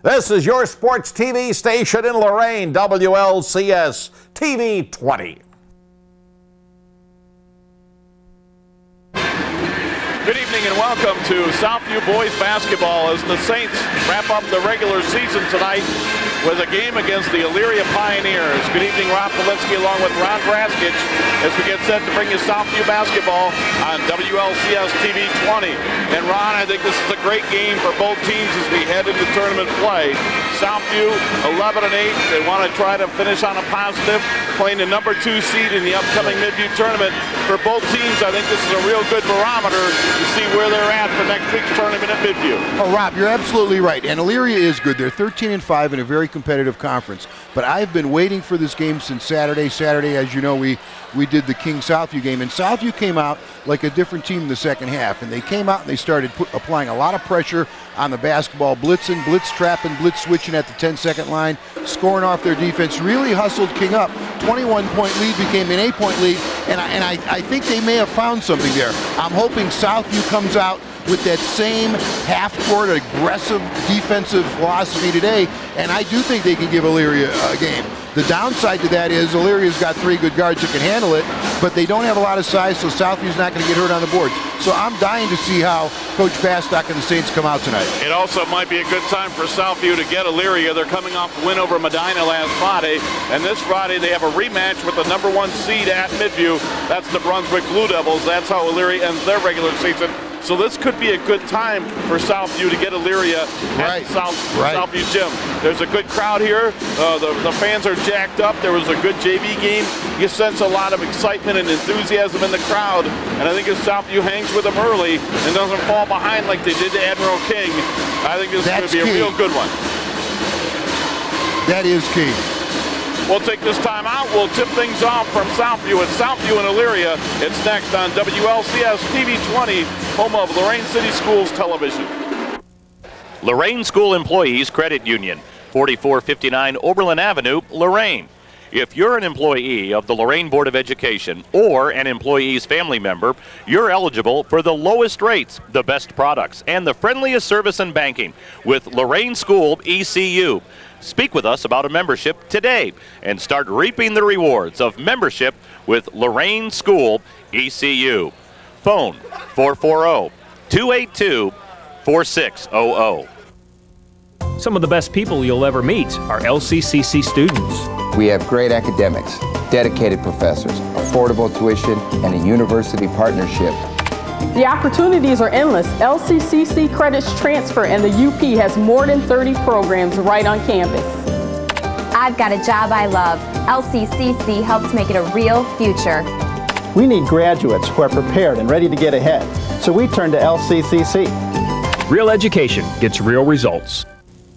This is your sports TV station in Lorain, WLCS TV 20. Good evening and welcome to Southview boys basketball as the Saints wrap up the regular season tonight with a game against the Elyria Pioneers. Good evening, Rob Polinsky along with Ron Braskich as we get set to bring you Southview basketball on WLCS TV 20. And Ron, I think this is a great game for both teams as we head into tournament play. Southview 11-8. They want to try to finish on a positive, playing the number 2 seed in the upcoming Midview tournament. For both teams, I think this is a real good barometer to see where they're at for next week's tournament at Midview. Oh, Rob, you're absolutely right. And Elyria is good. They're 13-5 in a very competitive conference. But I've been waiting for this game since Saturday. Saturday, as you know, we did the King Southview game, and Southview came out like a different team in the second half. And they came out and they started applying a lot of pressure on the basketball, blitzing, blitz trapping, blitz switching at the 10-second line, scoring off their defense, really hustled King up. 21-point lead became an 8-point lead, and I think they may have found something there. I'm hoping Southview comes out with that same half-court aggressive defensive philosophy today, and I do think they can give Elyria a game. The downside to that is Illyria's got 3 good guards that can handle it, but they don't have a lot of size, so Southview's not going to get hurt on the boards. So I'm dying to see how Coach Pastock and the Saints come out tonight. It also might be a good time for Southview to get Elyria. They're coming off a win over Medina last Friday, and this Friday they have a rematch with the number 1 seed at Midview. That's the Brunswick Blue Devils. That's how Elyria ends their regular season. So this could be a good time for Southview to get Elyria at Southview Gym. There's a good crowd here. The fans are jacked up. There was a good JV game. You sense a lot of excitement and enthusiasm in the crowd. And I think if Southview hangs with them early and doesn't fall behind like they did to Admiral King, I think this is going to be a real good one. That is key. We'll take this time out. We'll tip things off from Southview at Southview and Elyria. It's next on WLCS TV 20, home of Lorain City Schools Television. Lorain School Employees Credit Union, 4459 Oberlin Avenue, Lorain. If you're an employee of the Lorain Board of Education or an employee's family member, you're eligible for the lowest rates, the best products, and the friendliest service in banking with Lorain School ECU. Speak with us about a membership today and start reaping the rewards of membership with Lorain School ECU. Phone 440-282-4600. Some of the best people you'll ever meet are LCCC students. We have great academics, dedicated professors, affordable tuition, and a university partnership. The opportunities are endless. LCCC credits transfer and the UP has more than 30 programs right on campus. I've got a job I love. LCCC helps make it a real future. We need graduates who are prepared and ready to get ahead, so we turn to LCCC. Real education gets real results.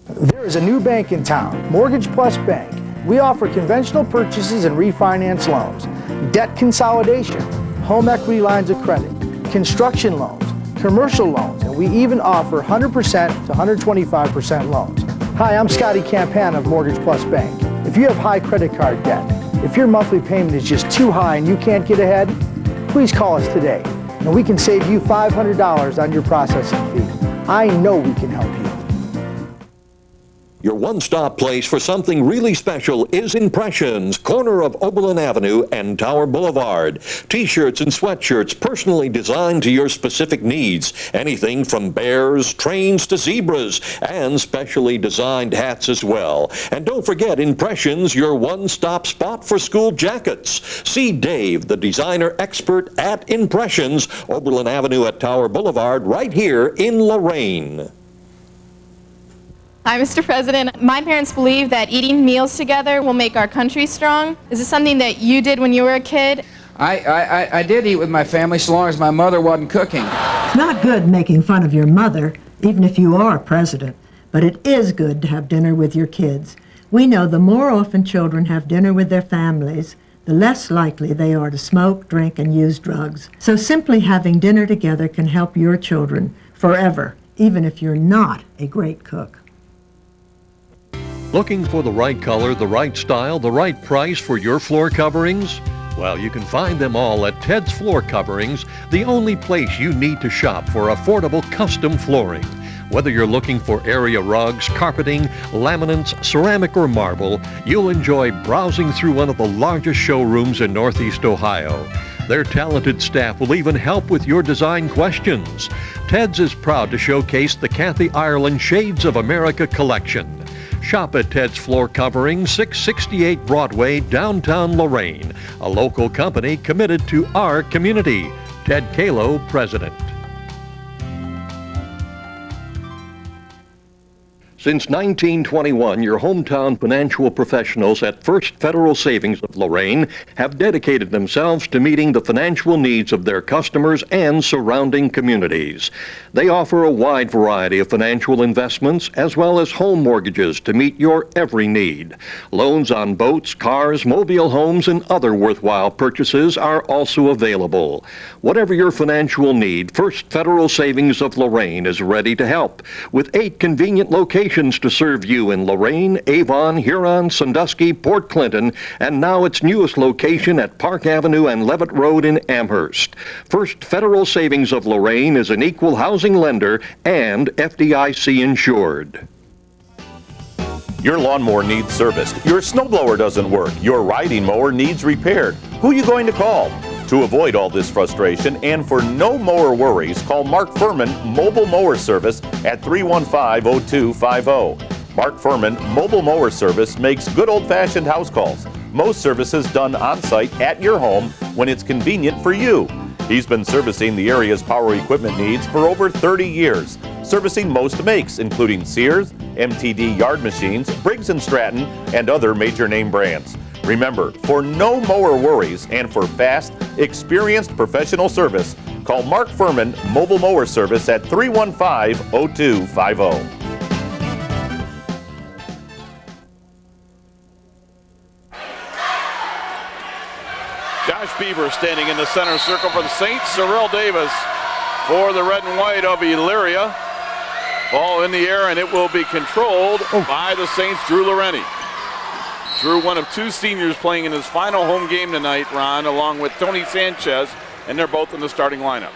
There is a new bank in town, Mortgage Plus Bank. We offer conventional purchases and refinance loans, debt consolidation, home equity lines of credit, construction loans, commercial loans, and we even offer 100% to 125% loans. Hi, I'm Scotty Campan of Mortgage Plus Bank. If you have high credit card debt, if your monthly payment is just too high and you can't get ahead, please call us today, and we can save you $500 on your processing fee. I know we can help you. Your one-stop place for something really special is Impressions, corner of Oberlin Avenue and Tower Boulevard. T-shirts and sweatshirts personally designed to your specific needs. Anything from bears, trains to zebras, and specially designed hats as well. And don't forget Impressions, your one-stop spot for school jackets. See Dave, the designer expert at Impressions, Oberlin Avenue at Tower Boulevard, right here in Lorain. Hi, Mr. President. My parents believe that eating meals together will make our country strong. Is this something that you did when you were a kid? I did eat with my family so long as my mother wasn't cooking. It's not good making fun of your mother, even if you are president, but it is good to have dinner with your kids. We know the more often children have dinner with their families, the less likely they are to smoke, drink, and use drugs. So simply having dinner together can help your children forever, even if you're not a great cook. Looking for the right color, the right style, the right price for your floor coverings? Well, you can find them all at Ted's Floor Coverings, the only place you need to shop for affordable custom flooring. Whether you're looking for area rugs, carpeting, laminates, ceramic, or marble, you'll enjoy browsing through one of the largest showrooms in Northeast Ohio. Their talented staff will even help with your design questions. Ted's is proud to showcase the Kathy Ireland Shades of America collection. Shop at Ted's Floor Covering, 668 Broadway, downtown Lorain, a local company committed to our community. Ted Kalo, President. Since 1921, your hometown financial professionals at First Federal Savings of Lorain have dedicated themselves to meeting the financial needs of their customers and surrounding communities. They offer a wide variety of financial investments as well as home mortgages to meet your every need. Loans on boats, cars, mobile homes, and other worthwhile purchases are also available. Whatever your financial need, First Federal Savings of Lorain is ready to help with 8 convenient locations to serve you in Lorain, Avon, Huron, Sandusky, Port Clinton, and now its newest location at Park Avenue and Levitt Road in Amherst. First Federal Savings of Lorain is an equal housing lender and FDIC insured. Your lawnmower needs serviced. Your snowblower doesn't work. Your riding mower needs repaired. Who are you going to call? To avoid all this frustration and for no mower worries, call Mark Furman Mobile Mower Service at 315-0250. Mark Furman Mobile Mower Service makes good old-fashioned house calls. Most services done on-site at your home when it's convenient for you. He's been servicing the area's power equipment needs for over 30 years, servicing most makes, including Sears, MTD yard machines, Briggs & Stratton, and other major name brands. Remember, for no mower worries and for fast, experienced professional service, call Mark Furman Mobile Mower Service at 315-0250. Josh Bieber standing in the center circle for the Saints. Cyril Davis for the red and white of Elyria. Ball in the air, and it will be controlled by the Saints' Drew Lorain. Drew, one of 2 seniors playing in his final home game tonight, Ron, along with Tony Sanchez, and they're both in the starting lineups.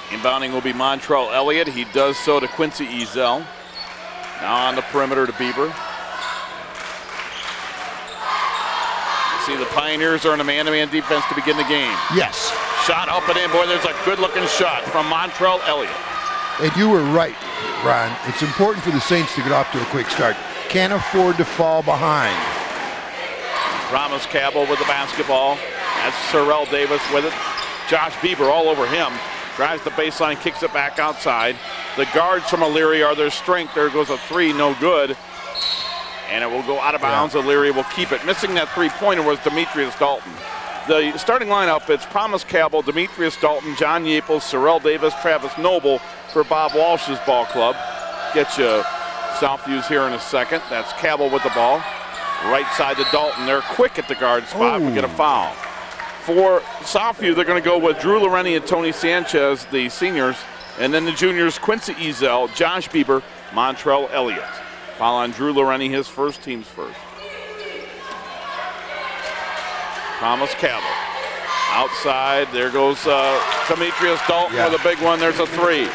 Inbounding will be Montrell Elliott. He does so to Quincy Ezel. Now on the perimeter to Bieber. See, the Pioneers are in a man-to-man defense to begin the game. Yes. Shot up and in. Boy, there's a good-looking shot from Montrell Elliott. And you were right, Ron. It's important for the Saints to get off to a quick start. Can't afford to fall behind. Ramos Cabell with the basketball. That's Cyril Davis with it. Josh Bieber all over him. Drives the baseline, kicks it back outside. The guards from Elyria are their strength. There goes a 3, no good. And it will go out of bounds. Elyria will keep it. Missing that 3-pointer was Demetrius Dalton. The starting lineup, it's Promise Cabell, Demetrius Dalton, John Yaples, Cyril Davis, Travis Noble for Bob Walsh's ball club. Get you Southview's here in a second. That's Cabell with the ball. Right side to Dalton. They're quick at the guard spot. We get a foul. For Southview, they're going to go with Drew Lorain and Tony Sanchez, the seniors, and then the juniors, Quincy Ezel, Josh Bieber, Montrell Elliott. Foul on Drew Lorain, his first, team's first. Thomas Cabell. Outside, there goes Demetrius Dalton with a big one. There's a 3.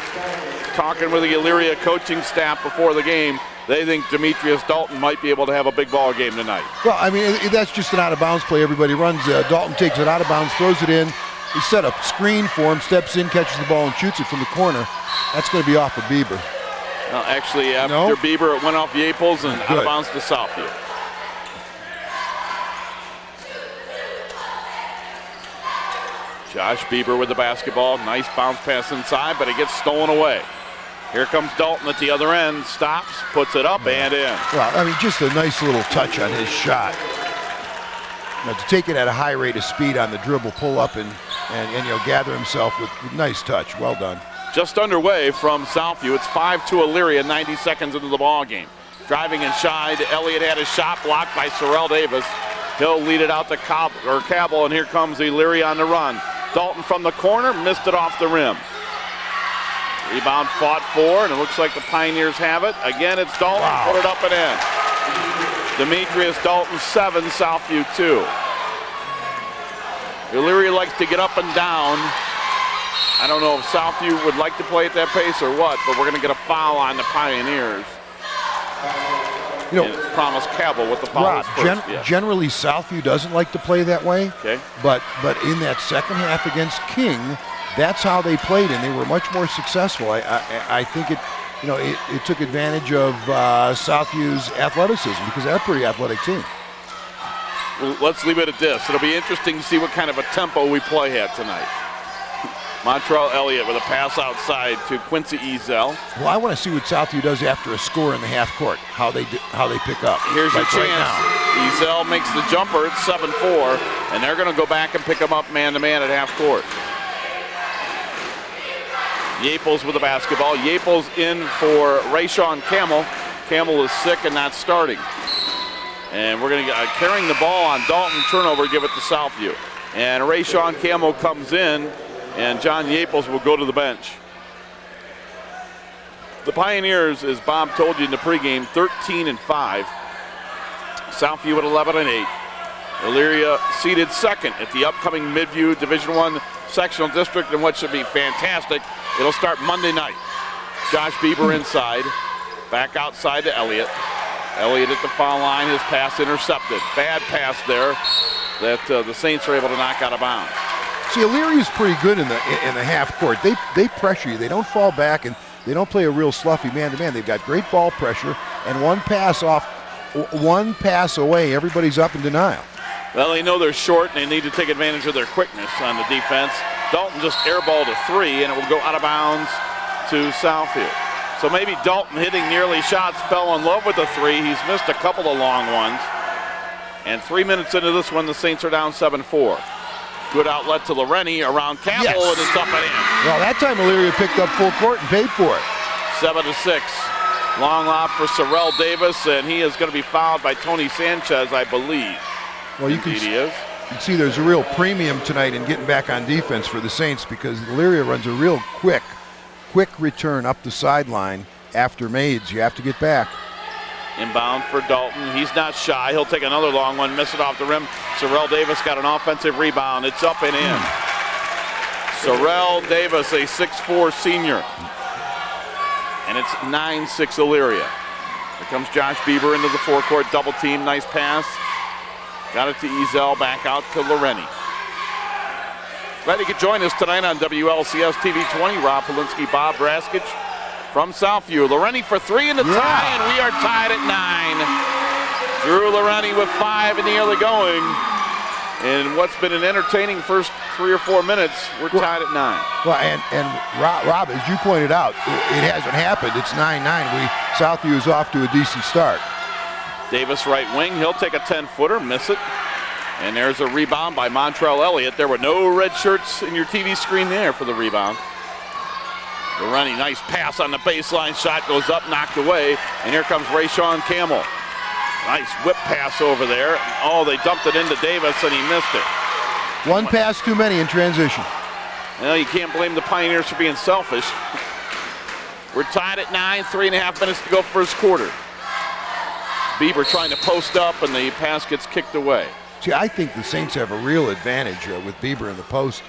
Talking with the Elyria coaching staff before the game, they think Demetrius Dalton might be able to have a big ball game tonight. Well, I mean, that's just an out-of-bounds play. Everybody runs. Dalton takes it out of bounds, throws it in. He set a screen for him, steps in, catches the ball, and shoots it from the corner. That's going to be off of Bieber. Well, actually, after Bieber, it went off Yaples and out of bounds to Southview. Josh Bieber with the basketball. Nice bounce pass inside, but it gets stolen away. Here comes Dalton at the other end. Stops, puts it up, and in. Well, I mean, just a nice little touch on his shot. Now, to take it at a high rate of speed on the dribble, pull up and gather himself with nice touch. Well done. Just underway from Southview. It's 5 to Elyria, 90 seconds into the ball game. Driving inside, Elliott had his shot blocked by Cyril Davis. He'll lead it out to Cabell, and here comes Elyria on the run. Dalton from the corner, missed it off the rim. Rebound fought for, and it looks like the Pioneers have it. Again, it's Dalton. Wow. Put it up and in. Demetrius Dalton 7, Southview 2. Elyria likes to get up and down. I don't know if Southview would like to play at that pace or what, but we're going to get a foul on the Pioneers. You know, and it's Promise Cabell with the foul. Rob, generally Southview doesn't like to play that way. Okay. But in that second half against King, that's how they played, and they were much more successful. I think it took advantage of Southview's athleticism because they're a pretty athletic team. Well, let's leave it at this. It'll be interesting to see what kind of a tempo we play at tonight. Montrell Elliott with a pass outside to Quincy Ezel. Well, I want to see what Southview does after a score in the half court, how they pick up. Here's your right chance. now. Ezel makes the jumper. It's 7-4, and they're going to go back and pick him up man-to-man at half court. Yaples with the basketball. Yaples in for Rayshawn Camel. Camel is sick and not starting. And we're going to get carrying the ball on Dalton. Turnover, give it to Southview. And Rayshawn Camel comes in, and John Yaples will go to the bench. The Pioneers, as Bob told you in the pregame, 13-5. Southview at 11-8. Elyria seated second at the upcoming Midview Division I sectional district in what should be fantastic. It'll start Monday night. Josh Bieber inside, back outside to Elliott. Elliott at the foul line, his pass intercepted. Bad pass there that the Saints are able to knock out of bounds. See, Elyria's pretty good in the half court. They pressure you. They don't fall back, and they don't play a real sloughy man-to-man. They've got great ball pressure, and one pass away, everybody's up in denial. Well, they know they're short, and they need to take advantage of their quickness on the defense. Dalton just airballed a three, and it will go out of bounds to Southview. So maybe Dalton, hitting nearly shots, fell in love with the three. He's missed a couple of long ones. And 3 minutes into this one, the Saints are down 7-4. Good outlet to Lorain around Campbell, and it's up and in. Well, that time Elyria picked up full court and paid for it. 7-6. Long lob for Sorrell Davis, and he is going to be fouled by Tony Sanchez, I believe. Well, you can see there's a real premium tonight in getting back on defense for the Saints because Elyria runs a real quick return up the sideline after Maids. You have to get back. Inbound for Dalton. He's not shy. He'll take another long one, miss it off the rim. Sorrell Davis got an offensive rebound. It's up and in. Sorrell Davis, a 6'4 senior. And it's 9-6 Elyria. Here comes Josh Bieber into the forecourt double team. Nice pass. Got it to Ezel, back out to Lorain. Glad you could join us tonight on WLCS TV 20. Rob Polinsky, Bob Braskich from Southview. Lorain for three in the tie, and we are tied at 9. Drew Lorain with 5 in the early going. In what's been an entertaining first 3 or 4 minutes, we're tied at 9. Well, and Rob, as you pointed out, it hasn't happened. It's 9-9. Southview is off to a decent start. Davis right wing, he'll take a 10-footer, miss it. And there's a rebound by Montrell Elliott. There were no red shirts in your TV screen there for the rebound. Lorain, nice pass on the baseline, shot goes up, knocked away. And here comes Rayshawn Camel. Nice whip pass over there. Oh, they dumped it into Davis and he missed it. One pass too many in transition. Well, you can't blame the Pioneers for being selfish. We're tied at 9, 3.5 minutes to go first quarter. Bieber trying to post up, and the pass gets kicked away. See, I think the Saints have a real advantage with Bieber in the post.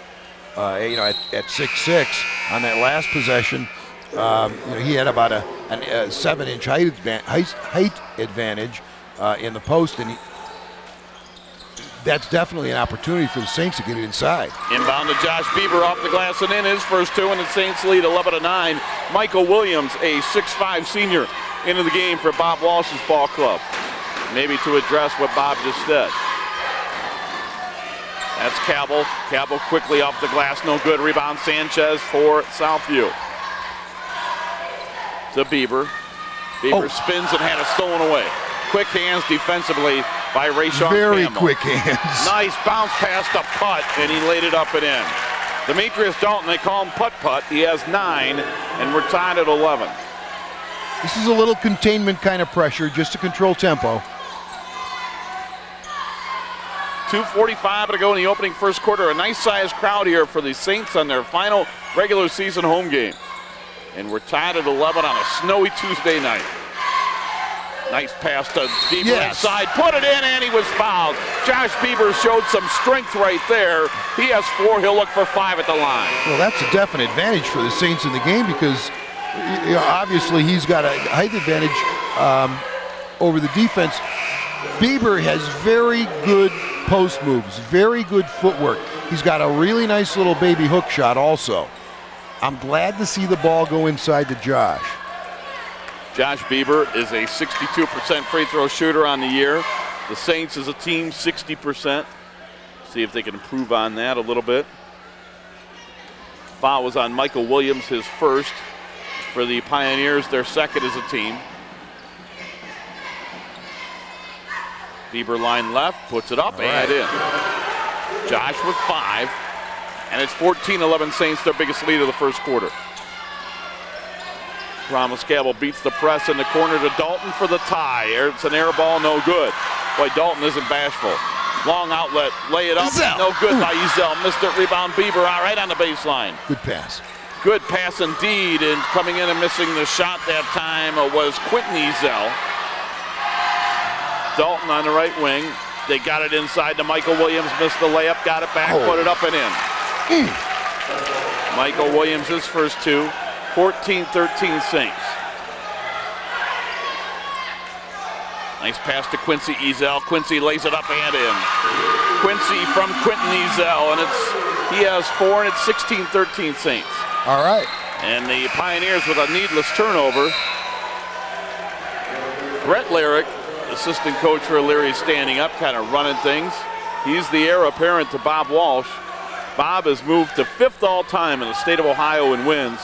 At 6'6", on that last possession, he had about a 7-inch height advantage in the post, and that's definitely an opportunity for the Saints to get it inside. Inbound to Josh Bieber off the glass and in, his first two, and the Saints lead 11-9. Michael Williams, a 6'5 senior, into the game for Bob Walsh's ball club. Maybe to address what Bob just said. That's Cabell. Cabell quickly off the glass, no good. Rebound Sanchez for Southview. To Bieber. Bieber spins and had it stolen away. Quick hands defensively by Rayshawn Very Campbell. quick hands. Nice bounce pass to Putt, and he laid it up and in. Demetrius Dalton, they call him Putt-Putt. He has 9, and we're tied at 11. This is a little containment kind of pressure just to control tempo. 2:45 to go in the opening first quarter. A nice-sized crowd here for the Saints on their final regular season home game. And we're tied at 11 on a snowy Tuesday night. Nice pass to Bieber inside, put it in, and he was fouled. Josh Bieber showed some strength right there. He has 4, he'll look for 5 at the line. Well, that's a definite advantage for the Saints in the game because obviously he's got a height advantage over the defense. Bieber has very good post moves, very good footwork. He's got a really nice little baby hook shot also. I'm glad to see the ball go inside to Josh. Josh Bieber is a 62% free throw shooter on the year. The Saints as a team, 60%. See if they can improve on that a little bit. Foul was on Michael Williams, his first. For the Pioneers, their second as a team. Bieber line left, puts it up and in. Josh with 5. And it's 14-11 Saints, their biggest lead of the first quarter. Ramos-Cabell beats the press in the corner to Dalton for the tie. It's an air ball, no good. Boy, Dalton isn't bashful. Long outlet, lay it up, no good by Ezell. Missed it, rebound Bieber out right on the baseline. Good pass. Good pass indeed, and coming in and missing the shot that time was Quentin Ezell. Dalton on the right wing. They got it inside to Michael Williams, missed the layup, got it back, put it up and in. Michael Williams, his first 2. 14-13 Saints. Nice pass to Quincy Ezell. Quincy lays it up and in. Quincy from Quentin Ezell, and he has 4, and it's 16-13 Saints. All right. And the Pioneers with a needless turnover. Brett Larrick, assistant coach for Elyria, standing up, kind of running things. He's the heir apparent to Bob Walsh. Bob has moved to 5th all-time in the state of Ohio in wins.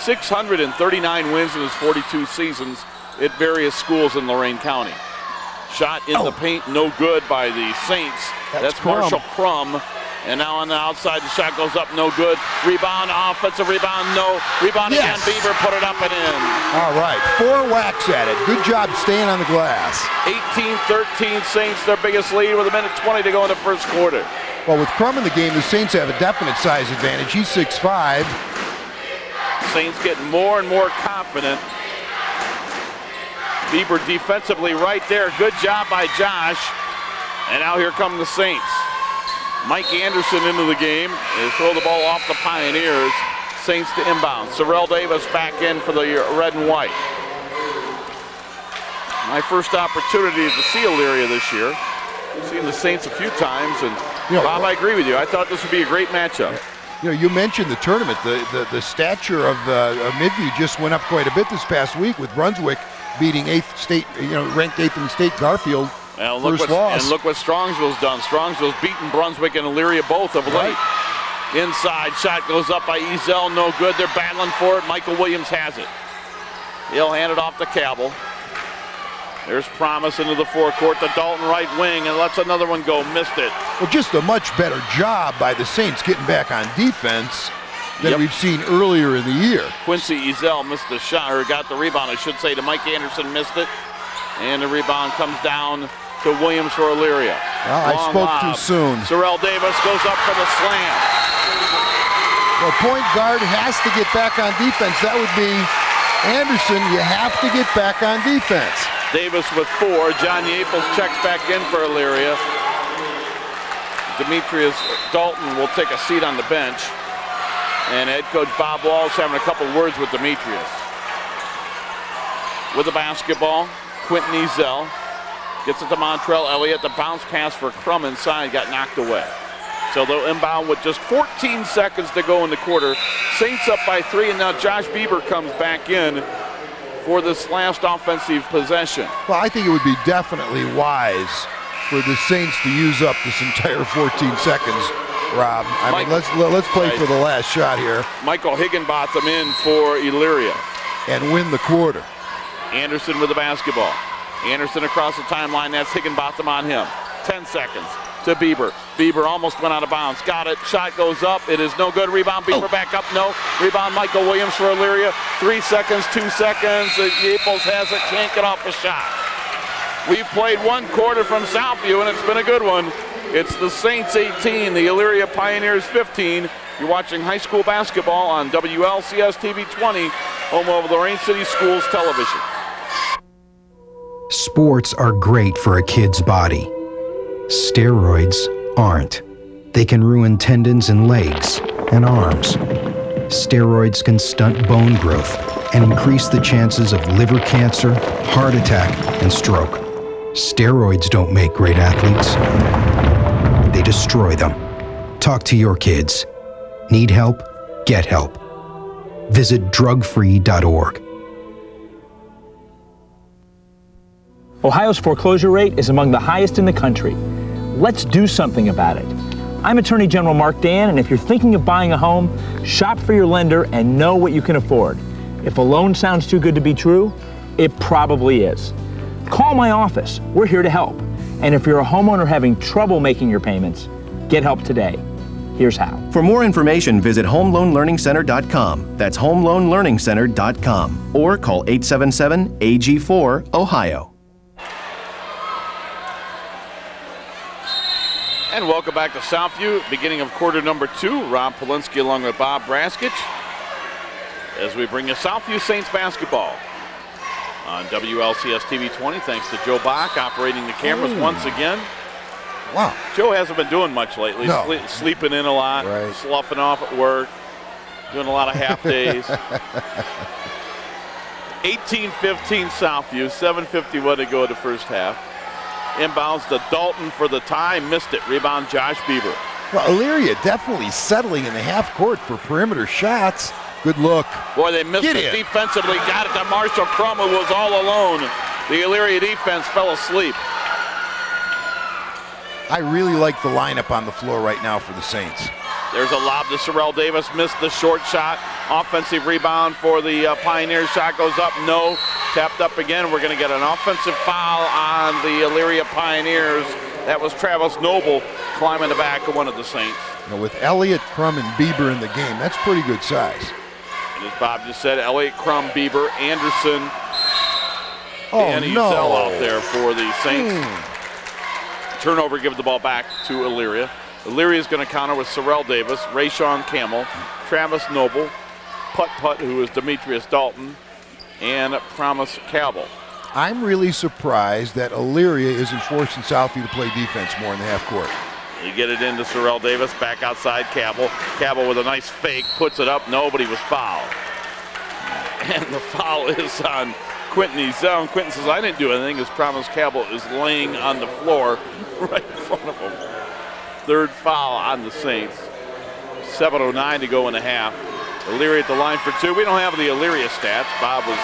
639 wins in his 42 seasons at various schools in Lorain County. Shot in the paint, no good by the Saints. That's Marshall Crum. And now on the outside, the shot goes up, no good. Rebound, offensive rebound, no. Rebound again, Bieber put it up and in. All right, 4 whacks at it. Good job staying on the glass. 18-13 Saints, their biggest lead with 1:20 to go in the first quarter. Well, with Crum in the game, the Saints have a definite size advantage. He's 6'5". Saints getting more and more confident. Bieber defensively right there. Good job by Josh. And now here come the Saints. Mike Anderson into the game. They throw the ball off the Pioneers. Saints to inbound. Sorrell Davis back in for the red and white. My first opportunity to see Elyria this year. I've seen the Saints a few times, and Bob, I agree with you. I thought this would be a great matchup. You know, you mentioned the tournament. The stature of Midview just went up quite a bit this past week with Brunswick beating 8th state, ranked 8th in the state Garfield. And first loss. And look what Strongsville's done. Strongsville's beaten Brunswick and Elyria both of late. Inside shot goes up by Ezell, no good. They're battling for it. Michael Williams has it. He'll hand it off to Cabell. There's Promise into the forecourt, the Dalton right wing, and lets another one go. Missed it. Well, just a much better job by the Saints getting back on defense than we've seen earlier in the year. Quincy Ezell missed the shot, or got the rebound, I should say, to Mike Anderson, missed it. And the rebound comes down to Williams for Elyria. Well, I spoke too soon. Sorrell Davis goes up for the slam. Well, point guard has to get back on defense. That would be Anderson. You have to get back on defense. Davis with 4. John Yaples checks back in for Elyria. Demetrius Dalton will take a seat on the bench. And head coach Bob Walsh having a couple words with Demetrius. With the basketball, Quentin Ezell gets it to Montrell Elliott. The bounce pass for Crum inside got knocked away. So they'll inbound with just 14 seconds to go in the quarter. Saints up by 3, and now Josh Bieber comes back in for this last offensive possession. Well, I think it would be definitely wise for the Saints to use up this entire 14 seconds, Rob. I mean, let's play for the last shot here. Michael Higginbotham in for Elyria. And win the quarter. Anderson with the basketball. Anderson across the timeline. That's Higginbotham on him. 10 seconds to Bieber. Bieber almost went out of bounds. Got it. Shot goes up. It is no good. Rebound. Bieber back up. No. Rebound. Michael Williams for Elyria. 3 seconds. 2 seconds. Yaples has it. Can't get off the shot. We've played 1 quarter from Southview, and it's been a good one. It's the Saints 18, the Elyria Pioneers 15. You're watching high school basketball on WLCS TV 20 home of Lorain City Schools Television. Sports are great for a kid's body. Steroids aren't. They can ruin tendons in legs and arms. Steroids can stunt bone growth and increase the chances of liver cancer, heart attack, and stroke. Steroids don't make great athletes. They destroy them. Talk to your kids. Need help? Get help. Visit drugfree.org. Ohio's foreclosure rate is among the highest in the country. Let's do something about it. I'm Attorney General Mark Dan, and if you're thinking of buying a home, shop for your lender and know what you can afford. If a loan sounds too good to be true, it probably is. Call my office. We're here to help. And if you're a homeowner having trouble making your payments, get help today. Here's how. For more information, visit homeloanlearningcenter.com. That's homeloanlearningcenter.com. Or call 877-AG4-OHIO. And welcome back to Southview, beginning of quarter number 2. Rob Polinsky along with Bob Braskich as we bring you Southview Saints basketball on WLCS TV 20. Thanks to Joe Bach operating the cameras once again. Wow. Joe hasn't been doing much lately. No. Sleeping in a lot, sloughing off at work, doing a lot of half days. 18-15 Southview, 7:51 to go in the first half. Inbounds to Dalton for the tie, missed it. Rebound Josh Bieber. Well, Elyria definitely settling in the half court for perimeter shots. Good look. Boy, they missed it defensively. Got it to Marshall Crum, who was all alone. The Elyria defense fell asleep. I really like the lineup on the floor right now for the Saints. There's a lob to Sorrell Davis, missed the short shot. Offensive rebound for the Pioneers. Shot goes up, no. Tapped up again. We're going to get an offensive foul on the Elyria Pioneers. That was Travis Noble climbing the back of one of the Saints. Now with Elliott, Crum, and Bieber in the game, that's pretty good size. And as Bob just said, Elliott, Crum, Bieber, Anderson, and Ezel out there for the Saints. Turnover, give the ball back to Elyria. Elyria is going to counter with Sorrell Davis, Rayshawn Campbell, Travis Noble, Putt, who is Demetrius Dalton, and Promise Cabell. I'm really surprised that Elyria isn't forcing Southview to play defense more in the half court. You get it into Sorrell Davis, back outside Cabell. Cabell with a nice fake, puts it up, nobody was fouled. And the foul is on Quentin Ezel. And Quentin says, I didn't do anything, as Promise Cabell is laying on the floor right in front of him. Third foul on the Saints. 7:09 to go in the half. Elyria at the line for two. We don't have the Elyria stats. Bob was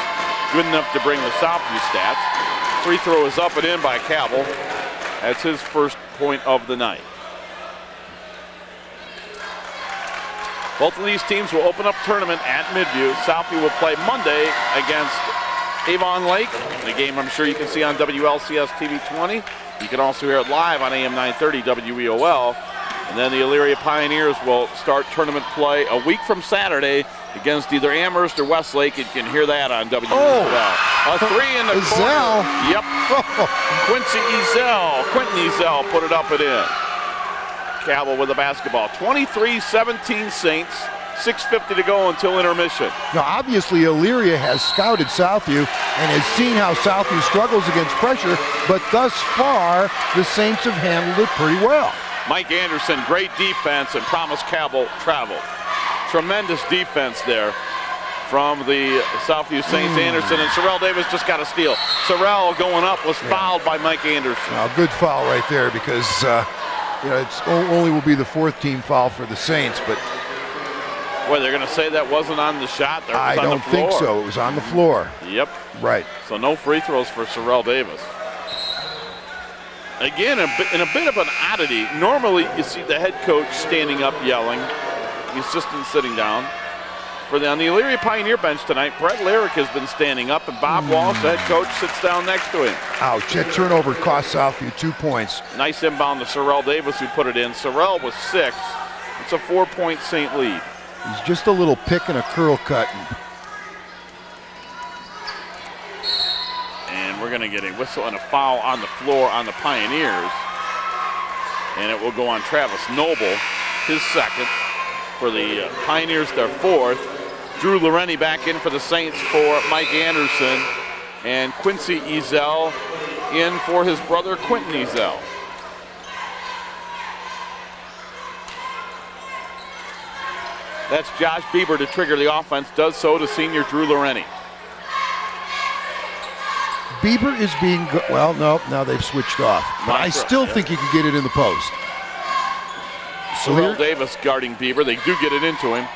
good enough to bring the Southview stats. Free throw is up and in by Cabell. That's his first point of the night. Both of these teams will open up tournament at Midview. Southview will play Monday against Avon Lake, in a game I'm sure you can see on WLCS TV 20. You can also hear it live on AM 930 WEOL. And then the Elyria Pioneers will start tournament play a week from Saturday against either Amherst or Westlake. You can hear that on WEOL. A three in the corner. Yep. Quentin Ezel put it up and in. Cabell with the basketball. 23-17 Saints. 6:50 to go until intermission. Now, obviously, Elyria has scouted Southview and has seen how Southview struggles against pressure, but thus far, the Saints have handled it pretty well. Mike Anderson, great defense, and Promise Cabell traveled. Tremendous defense there from the Southview Saints. Anderson and Sorrell Davis just got a steal. Sorrell going up was fouled by Mike Anderson. Now, good foul right there because it's only will be the fourth team foul for the Saints, but boy, they're going to say that wasn't on the shot. I don't think so. It was on the floor. Yep. Right. So no free throws for Sorrell Davis. Again, in a bit of an oddity, normally you see the head coach standing up yelling, the assistant sitting down. On the Elyria Pioneer bench tonight, Brett Lyrick has been standing up, and Bob Walsh, the head coach, sits down next to him. Ouch, that turnover cost Southview 2 points. Nice inbound to Sorrell Davis, who put it in. Sorrell was 6. It's a 4-point Saint lead. He's just a little pick and a curl cut. And we're going to get a whistle and a foul on the floor on the Pioneers. And it will go on Travis Noble, his second. For the Pioneers, their fourth. Drew Lorain back in for the Saints for Mike Anderson, and Quincy Ezel in for his brother Quentin Ezel. That's Josh Bieber to trigger the offense, does so to senior Drew Lorain. Bieber is being, well, no, now they've switched off. But I still think he can get it in the post. Sorrell Davis guarding Bieber. They do get it into him.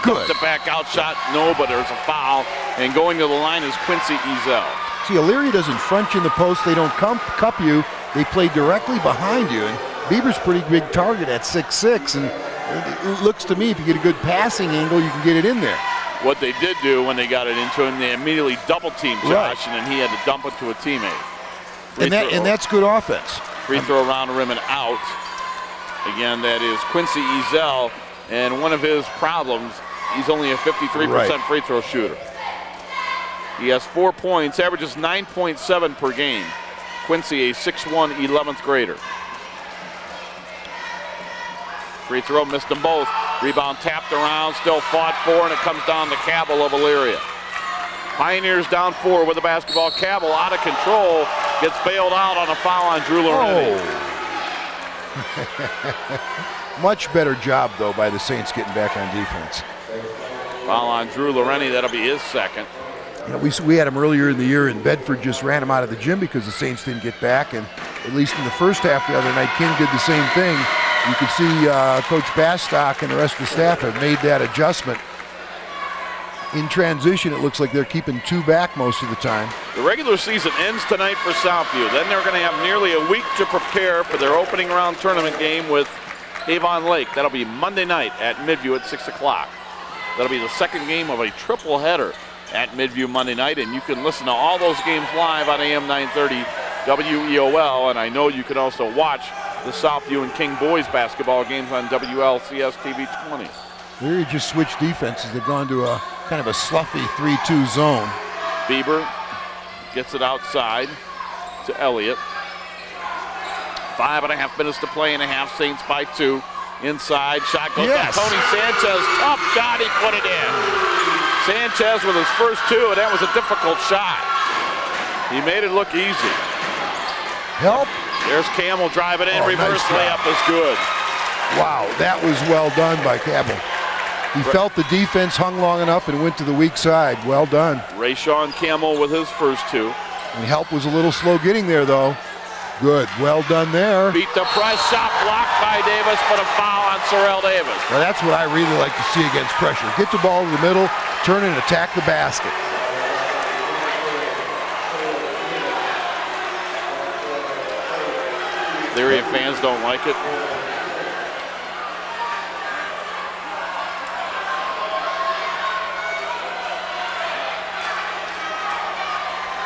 Good. The back out shot, no, but there's a foul. And going to the line is Quincy Ezel. See, Elyria doesn't front you in the post. They don't cup you. They play directly behind you. And Bieber's a pretty big target at 6'6". And it looks to me, if you get a good passing angle, you can get it in there. What they did do when they got it into him, they immediately double-teamed Josh, and then he had to dump it to a teammate. And that's good offense. Free throw around the rim and out. Again, that is Quincy Ezel, and one of his problems, he's only a 53% free throw shooter. He has 4 points, averages 9.7 per game. Quincy, a 6'1", 11th grader. Free throw, missed them both. Rebound tapped around, still fought for, and it comes down to Cabell of Elyria. Pioneers down 4 with the basketball. Cabell out of control, gets bailed out on a foul on Drew Lorain. Much better job, though, by the Saints getting back on defense. Foul on Drew Lorain, that'll be his second. You know, we had him earlier in the year, and Bedford just ran him out of the gym because the Saints didn't get back. And at least in the first half the other night, King did the same thing. You can see Coach Bastock and the rest of the staff have made that adjustment. In transition, it looks like they're keeping 2 back most of the time. The regular season ends tonight for Southview. Then they're going to have nearly a week to prepare for their opening round tournament game with Avon Lake. That'll be Monday night at Midview at 6 o'clock. That'll be the second game of a triple header at Midview Monday night, and you can listen to all those games live on AM 930 WEOL, and I know you can also watch the Southview and King boys basketball games on WLCS TV 20. Elyria just switched defenses. They've gone to a kind of a sloughy 3-2 zone. Bieber gets it outside to Elliott. 5.5 minutes to play and a half. Saints by 2. Inside, shot goes to Tony Sanchez. Tough shot, he put it in. Sanchez with his first 2, and that was a difficult shot. He made it look easy. Help. There's Campbell driving in. Reverse layup is good. Wow, that was well done by Cabell. He felt the defense hung long enough and went to the weak side. Well done. Rayshawn Campbell with his first 2. And help was a little slow getting there, though. Good. Well done there. Beat the press shot, blocked by Davis, but a foul on Sorrell Davis. Well, that's what I really like to see against pressure. Get the ball to the middle, turn and attack the basket. Elyria fans don't like it.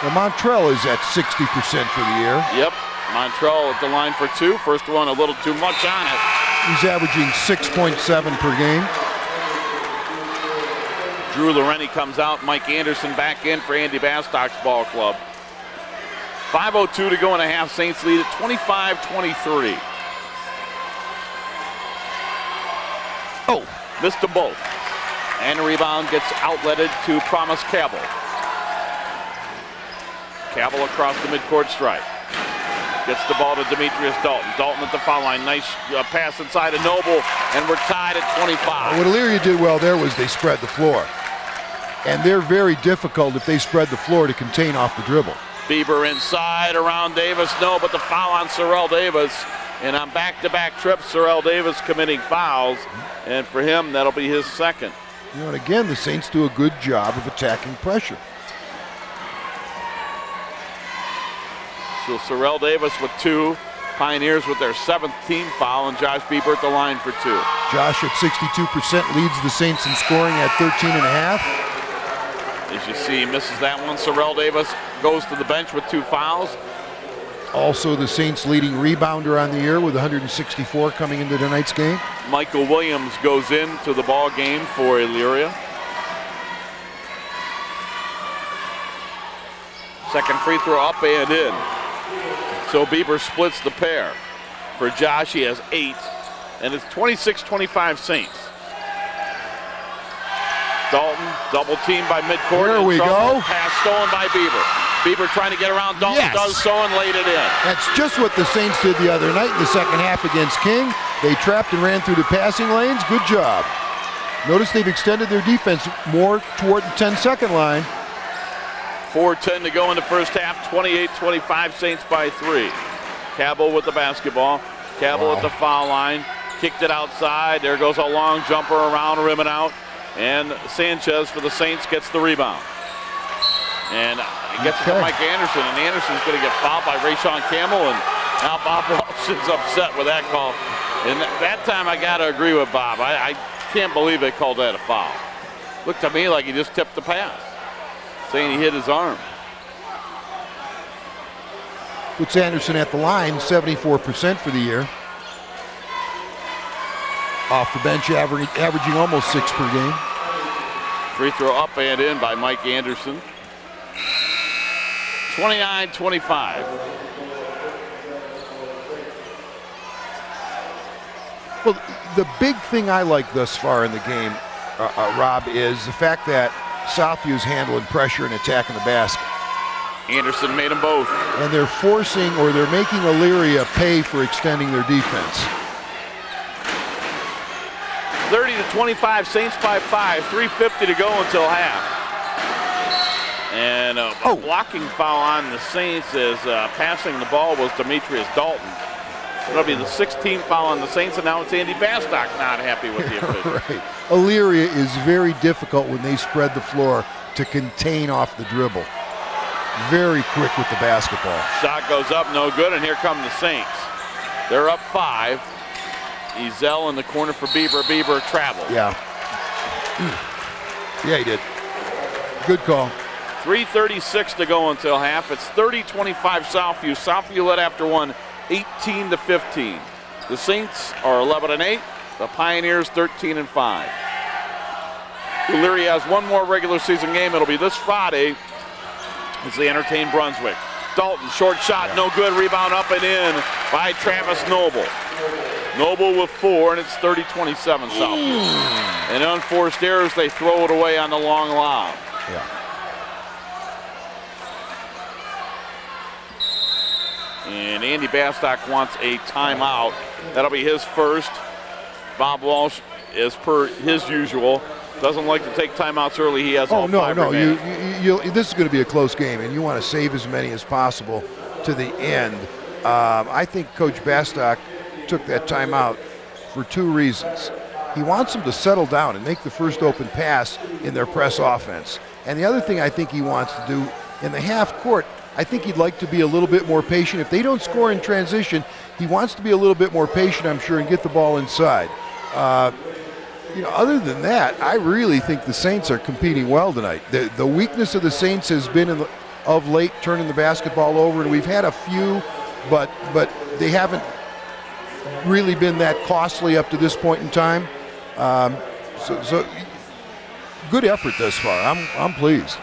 Well, Montrell is at 60% for the year. Yep, Montrell at the line for 2. First one a little too much on it. He's averaging 6.7 per game. Drew Lorain comes out. Mike Anderson back in for Andy Bastock's ball club. 5:02 to go and a half. Saints lead at 25-23. Oh, missed them both. And the rebound gets outletted to Promise Cabell. Cabell across the midcourt stripe. Gets the ball to Demetrius Dalton. Dalton at the foul line. Nice pass inside of Noble, and we're tied at 25. What Elyria did well there was they spread the floor. And they're very difficult if they spread the floor to contain off the dribble. Bieber inside around Davis. No, but the foul on Sorrell Davis. And on back-to-back trips, Sorrell Davis committing fouls. And for him, that'll be his second. You know, and again, the Saints do a good job of attacking pressure. So Sorrell Davis with 2. Pioneers with their 7th team foul, and Josh Bieber at the line for 2. Josh at 62% leads the Saints in scoring at 13.5. As you see, misses that one. Sorrell Davis goes to the bench with 2 fouls. Also the Saints leading rebounder on the year with 164 coming into tonight's game. Michael Williams goes into the ball game for Elyria. Second free throw up and in. So Bieber splits the pair. For Josh, he has 8, and it's 26-25 Saints. Dalton, double teamed by midcourt. There we go. Pass stolen by Bieber. Bieber trying to get around Dalton, Yes. does so and laid it in. That's just what the Saints did the other night in the second half against King. They trapped and ran through the passing lanes. Good job. Notice they've extended their defense more toward the 10-second line. 4:10 to go in the first half, 28-25, Saints by 3. Cabell with the basketball. Cabell at the foul line. Kicked it outside. There goes a long jumper around, rim and out. And Sanchez for the Saints gets the rebound. And he gets it to Mike Anderson, and Anderson's going to get fouled by Rayshawn Campbell, and now Bob Walsh is upset with that call. And that time I got to agree with Bob. I can't believe they called that a foul. Looked to me like he just tipped the pass, saying he hit his arm. Puts Anderson at the line, 74% for the year. Off the bench, averaging almost 6 per game. Free throw up and in by Mike Anderson. 29-25. Well, the big thing I like thus far in the game, Rob, is the fact that Southview's handling pressure and attacking the basket. Anderson made them both. And they're forcing, or they're making Elyria pay for extending their defense. 30-25, Saints by 5, 3:50 to go until half. And a blocking foul on the Saints as passing the ball was Demetrius Dalton. It'll be the 16th foul on the Saints, and now it's Andy Bastock not happy with the official. Right. Elyria is very difficult when they spread the floor to contain off the dribble. Very quick with the basketball. Shot goes up, no good, and here come the Saints. They're up 5. Ezel in the corner for Bieber. Bieber traveled. Yeah. Yeah, he did. Good call. 3:36 to go until half. It's 30-25 Southview. Southview led after one, 18-15. The Saints are 11-8. The Pioneers 13-5. Elyria has one more regular season game. It'll be this Friday as they entertain Brunswick. Dalton, short shot, no good. Rebound up and in by Travis Noble. Noble with 4, and it's 30-27 Southview. And unforced errors, they throw it away on the long lob. Yeah. And Andy Bastock wants a timeout. That'll be his first. Bob Walsh, as per his usual, doesn't like to take timeouts early. He has all 5 remaining. This is going to be a close game, and you want to save as many as possible to the end. I think Coach Bastock took that timeout for 2 reasons. He wants them to settle down and make the first open pass in their press offense. And the other thing I think he wants to do in the half court, I think he'd like to be a little bit more patient. If they don't score in transition, he wants to be a little bit more patient, I'm sure, and get the ball inside. Other than that, I really think the Saints are competing well tonight. The weakness of the Saints has been of late turning the basketball over, and we've had a few, but they haven't really been that costly up to this point in time. So good effort thus far. I'm pleased.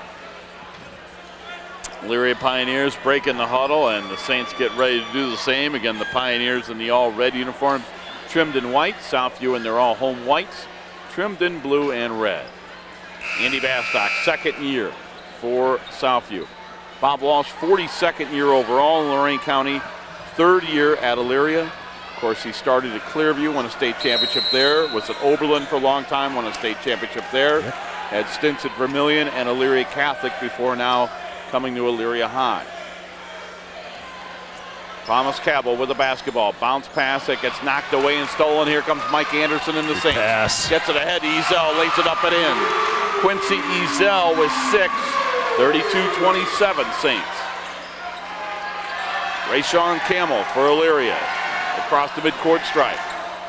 Elyria Pioneers break in the huddle, and the Saints get ready to do the same. Again, the Pioneers in the all-red uniforms, trimmed in white. Southview in their all-home whites, trimmed in blue and red. Andy Bastock, second year for Southview. Bob Walsh, 42nd year overall in Lorain County, third year at Elyria. Of course, he started at Clearview, won a state championship there, was at Oberlin for a long time, won a state championship there, had stints at Vermilion and Elyria Catholic before now coming to Elyria High. Thomas Cabell with the basketball. Bounce pass that gets knocked away and stolen. Here comes Mike Anderson in the Saints. Pass. Gets it ahead. Ezel lays it up and in. Quincy Ezel with 6. 32-27 Saints. Rayshawn Campbell for Elyria. Across the midcourt stripe.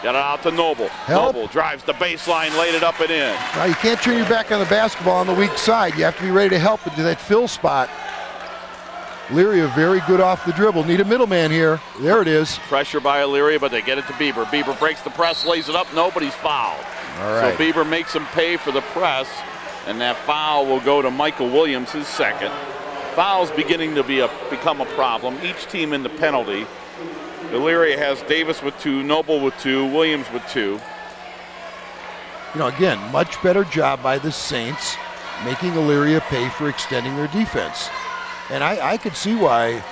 Got it out to Noble. Help. Noble drives the baseline, laid it up and in. Now, you can't turn your back on the basketball on the weak side. You have to be ready to help into that fill spot. Elyria very good off the dribble. Need a middleman here. There it is. Pressure by Elyria, but they get it to Bieber. Bieber breaks the press, lays it up. Nobody's fouled. All right. So Bieber makes him pay for the press, and that foul will go to Michael Williams, his second. Fouls beginning to become a problem. Each team in the penalty. Elyria has Davis with 2, Noble with 2, Williams with 2. again, much better job by the Saints making Elyria pay for extending their defense. And I could see why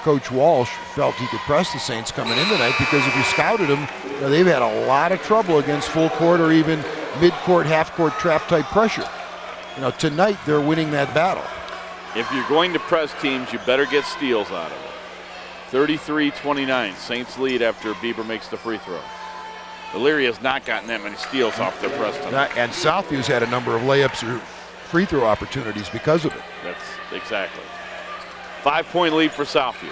Coach Walsh felt he could press the Saints coming in tonight, because if you scouted them, they've had a lot of trouble against full court or even mid-court, half-court trap type pressure. Tonight they're winning that battle. If you're going to press teams, you better get steals out of it. 33-29, Saints lead after Bieber makes the free throw. Elyria has not gotten that many steals off their press tonight. And Southview's had a number of layups or free throw opportunities because of it. That's exactly. 5-point lead for Southview.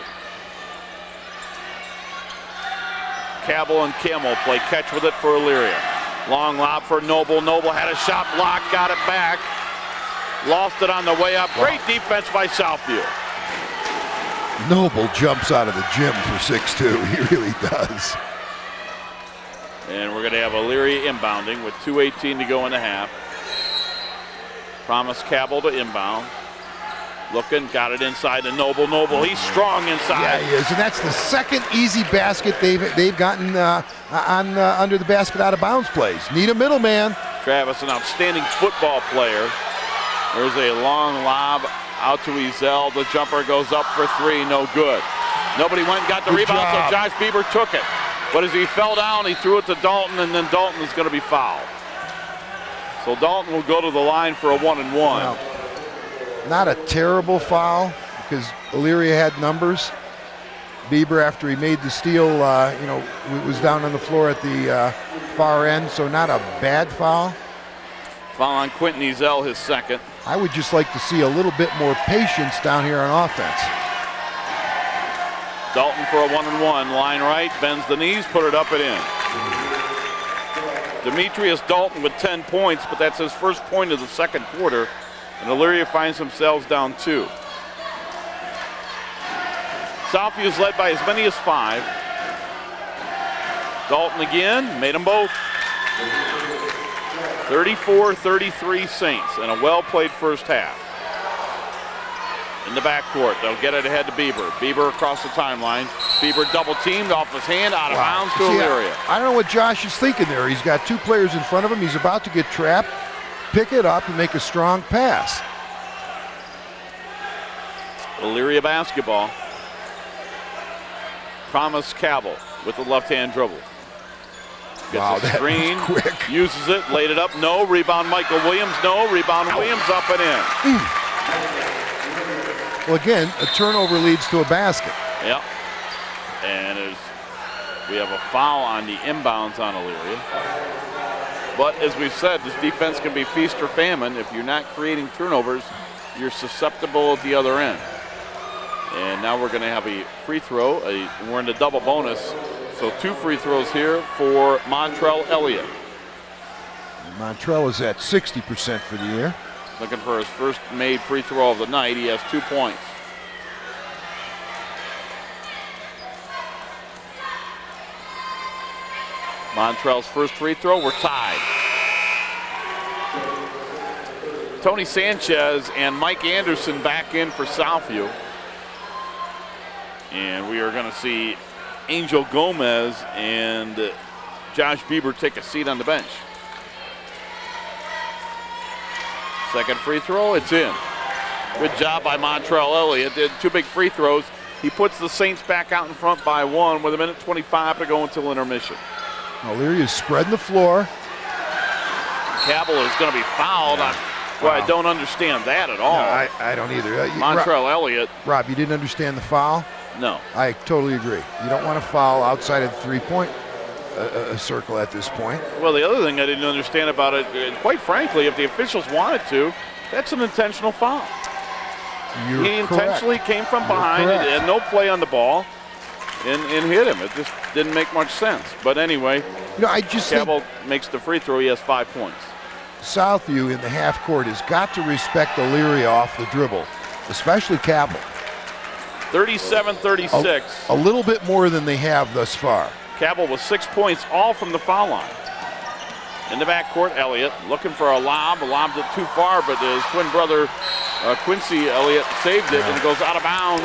Cabell and Kimmel play catch with it for Elyria. Long lob for Noble. Noble had a shot blocked, got it back. Lost it on the way up. Great defense by Southview. Noble jumps out of the gym for 6'2". He really does. And we're going to have Elyria inbounding with 2:18 to go in the half. Promise Cabell to inbound. Looking, got it inside to Noble. Noble, he's strong inside. Yeah, he is, and that's the second easy basket they've gotten under the basket out of bounds plays. Need a middleman. Travis, an outstanding football player. There's a long lob out to Ezel. The jumper goes up for three, no good. Nobody went and got the rebound, so Josh Bieber took it. But as he fell down, he threw it to Dalton, and then Dalton is going to be fouled. So Dalton will go to the line for a 1-and-1. Wow. Not a terrible foul, because Elyria had numbers. Bieber, after he made the steal, was down on the floor at the far end, so not a bad foul. Foul on Quentin Ezel, his second. I would just like to see a little bit more patience down here on offense. Dalton for a 1-and-1. Line right, bends the knees, put it up and in. Demetrius Dalton with 10 points, but that's his first point of the second quarter. And Elyria finds themselves down 2. Southview is led by as many as 5. Dalton again, made them both. 34-33 Saints, and a well-played first half. In the backcourt, they'll get it ahead to Bieber. Bieber across the timeline. Bieber double-teamed off his hand, out of bounds to Elyria. I don't know what Josh is thinking there. He's got 2 players in front of him. He's about to get trapped. Pick it up and make a strong pass. Elyria basketball. Promise Cabell with the left-hand dribble. Gets a screen, quick. Uses it, laid it up, no. Rebound Michael Williams, no. Rebound Williams up and in. Well, again, a turnover leads to a basket. Yep. And we have a foul on the inbounds on Elyria. But as we've said, this defense can be feast or famine. If you're not creating turnovers, you're susceptible at the other end. And now we're going to have a free throw. We're in the double bonus. So 2 free throws here for Montrell Elliott. Montrell is at 60% for the year. Looking for his first made free throw of the night. He has 2 points. Montrell's first free throw, we're tied. Tony Sanchez and Mike Anderson back in for Southview. And we are going to see Angel Gomez and Josh Bieber take a seat on the bench. Second free throw, it's in. Good job by Montrell Elliott. Did 2 big free throws. He puts the Saints back out in front by 1 with 1:25 to go until intermission. Elyria is spreading the floor. Cabell is going to be fouled. Well, I don't understand that at all. No, I don't either. Montrell Elliott. Rob, you didn't understand the foul? No. I totally agree. You don't want to foul outside of the 3-point circle at this point. Well, the other thing I didn't understand about it, quite frankly, if the officials wanted to, that's an intentional foul. He intentionally came from behind and had no play on the ball and hit him. It just didn't make much sense. But anyway, I just Cabell makes the free throw. He has 5 points. Southview in the half court has got to respect Elyria off the dribble, especially Cabell. 37-36. A little bit more than they have thus far. Cabell with 6 points, all from the foul line. In the backcourt, Elliott looking for a lob. Lobbed it too far, but his twin brother, Quincy Elliott, saved it, and it goes out of bounds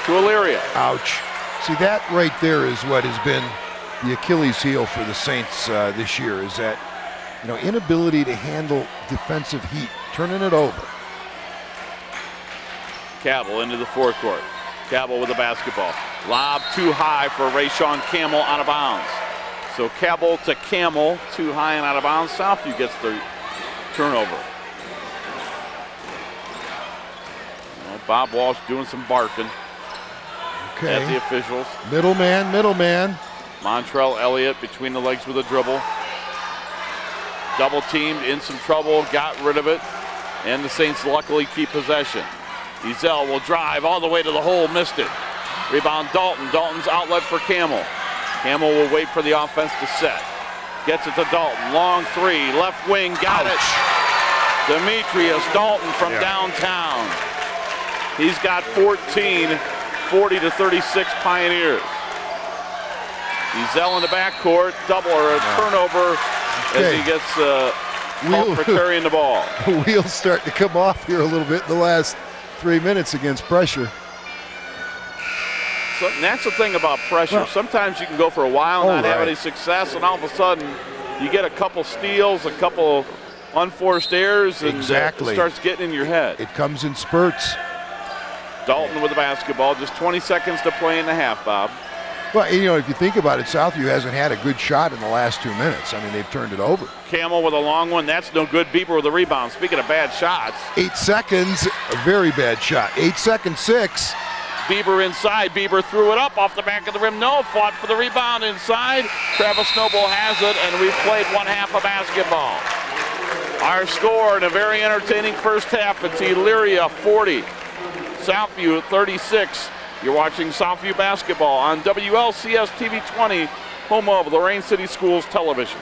to Elyria. Ouch. See, that right there is what has been the Achilles heel for the Saints this year, is that inability to handle defensive heat, turning it over. Cabell into the forecourt. Cabell with the basketball. Lob too high for Rayshawn Camel, out of bounds. So Cabell to Camel, too high and out of bounds. Southview gets the turnover. Well, Bob Walsh doing some barking at the officials. Middleman. Montrell Elliott between the legs with a dribble. Double teamed, in some trouble, got rid of it, and the Saints luckily keep possession. Ezell will drive all the way to the hole, missed it. Rebound Dalton. Dalton's outlet for Camel. Camel will wait for the offense to set. Gets it to Dalton. Long three, left wing, got it. Demetrius Dalton from downtown. He's got 14, 40-36 Pioneers. Ezell in the backcourt, double or a turnover as he gets called for carrying the ball. The wheels start to come off here a little bit in the last 3 minutes against pressure. So that's the thing about pressure. Well, sometimes you can go for a while and not have any success, and all of a sudden you get a couple steals, a couple unforced errors, and it starts getting in your head. It comes in spurts. Dalton with the basketball, just 20 seconds to play in the half, Bob. Well, if you think about it, Southview hasn't had a good shot in the last 2 minutes. I mean, they've turned it over. Camel with a long one. That's no good. Bieber with a rebound. Speaking of bad shots. 8 seconds, a very bad shot. 8 seconds, 6. Bieber inside. Bieber threw it up off the back of the rim. No, fought for the rebound inside. Travis Noble has it, and we've played one half of basketball. Our score in a very entertaining first half. It's Elyria 40, Southview 36. You're watching Southview basketball on WLCS TV 20, home of Lorain City Schools Television.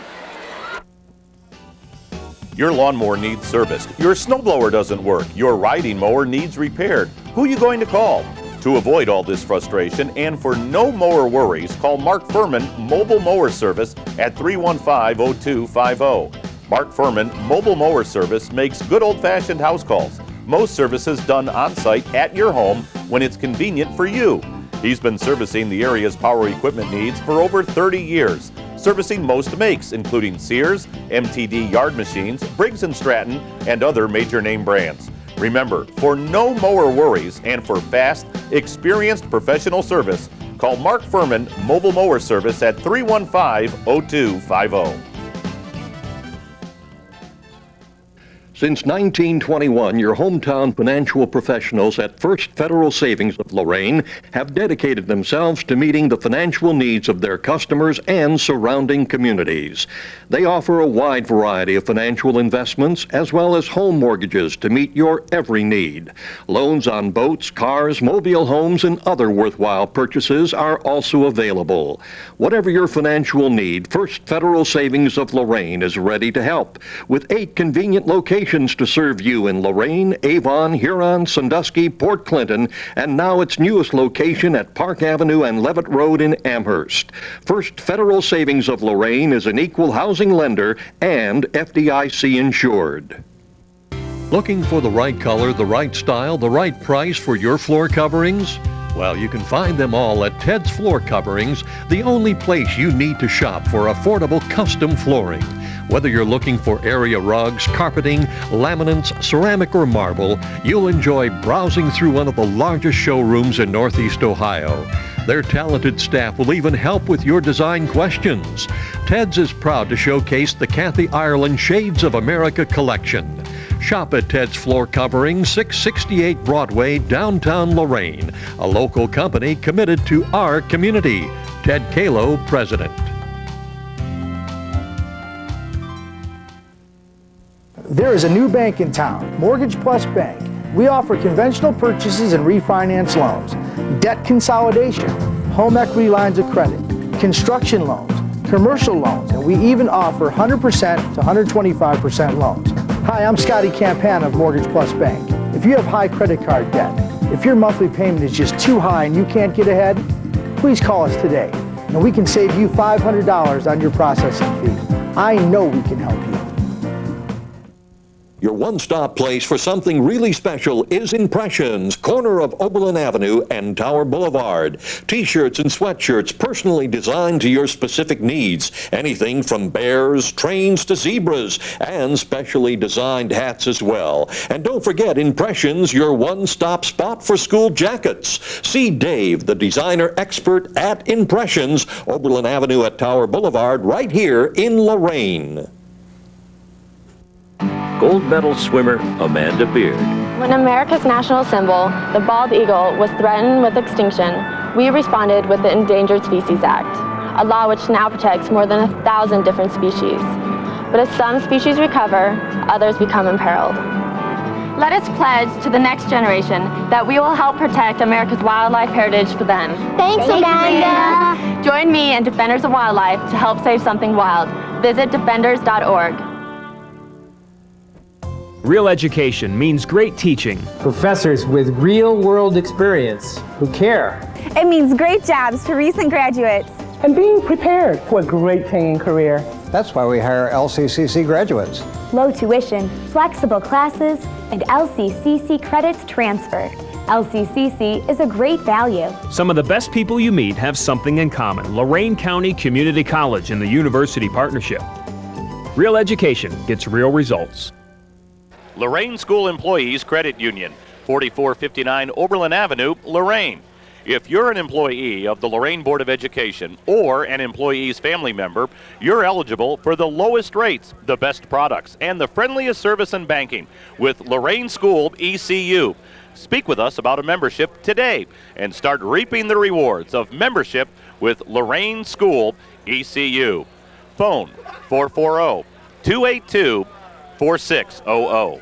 Your lawnmower needs serviced. Your snowblower doesn't work. Your riding mower needs repaired. Who are you going to call? To avoid all this frustration and for no mower worries, call Mark Furman Mobile Mower Service at 315-0250. Mark Furman Mobile Mower Service makes good old-fashioned house calls. Most services done on-site at your home when it's convenient for you. He's been servicing the area's power equipment needs for over 30 years, servicing most makes, including Sears, MTD yard machines, Briggs & Stratton, and other major name brands. Remember, for no mower worries and for fast, experienced professional service, call Mark Furman Mobile Mower Service at 315-0250. Since 1921, your hometown financial professionals at First Federal Savings of Lorain have dedicated themselves to meeting the financial needs of their customers and surrounding communities. They offer a wide variety of financial investments as well as home mortgages to meet your every need. Loans on boats, cars, mobile homes, and other worthwhile purchases are also available. Whatever your financial need, First Federal Savings of Lorain is ready to help with 8 convenient locations to serve you in Lorain, Avon, Huron, Sandusky, Port Clinton, and now its newest location at Park Avenue and Levitt Road in Amherst. First Federal Savings of Lorain is an equal housing lender and FDIC insured. Looking for the right color, the right style, the right price for your floor coverings? Well, you can find them all at Ted's Floor Coverings, the only place you need to shop for affordable custom flooring. Whether you're looking for area rugs, carpeting, laminates, ceramic, or marble, you'll enjoy browsing through one of the largest showrooms in Northeast Ohio. Their talented staff will even help with your design questions. Ted's is proud to showcase the Kathy Ireland Shades of America collection. Shop at Ted's Floor Covering, 668 Broadway, downtown Lorain, a local company committed to our community. Ted Kalo, President. There is a new bank in town, Mortgage Plus Bank. We offer conventional purchases and refinance loans, debt consolidation, home equity lines of credit, construction loans, commercial loans, and we even offer 100% to 125% loans. Hi, I'm Scotty Campana of Mortgage Plus Bank. If you have high credit card debt, if your monthly payment is just too high and you can't get ahead, please call us today, and we can save you $500 on your processing fee. I know we can help you. Your one-stop place for something really special is Impressions, corner of Oberlin Avenue and Tower Boulevard. T-shirts and sweatshirts personally designed to your specific needs. Anything from bears, trains to zebras, and specially designed hats as well. And don't forget Impressions, your one-stop spot for school jackets. See Dave, the designer expert at Impressions, Oberlin Avenue at Tower Boulevard, right here in Lorain. Gold medal swimmer Amanda Beard. When America's national symbol, the bald eagle, was threatened with extinction, we responded with the Endangered Species Act, a law which now protects more than 1,000 different species. But as some species recover, others become imperiled. Let us pledge to the next generation that we will help protect America's wildlife heritage for them. Thanks, Amanda. Join me and Defenders of Wildlife to help save something wild. Visit defenders.org. Real education means great teaching. Professors with real-world experience who care. It means great jobs for recent graduates. And being prepared for a great paying career. That's why we hire LCCC graduates. Low tuition, flexible classes, and LCCC credits transfer. LCCC is a great value. Some of the best people you meet have something in common. Lorain County Community College and the University Partnership. Real education gets real results. Lorain School Employees Credit Union, 4459 Oberlin Avenue, Lorain. If you're an employee of the Lorain Board of Education or an employee's family member, you're eligible for the lowest rates, the best products, and the friendliest service in banking with Lorain School ECU. Speak with us about a membership today and start reaping the rewards of membership with Lorain School ECU. Phone 440-282-4600.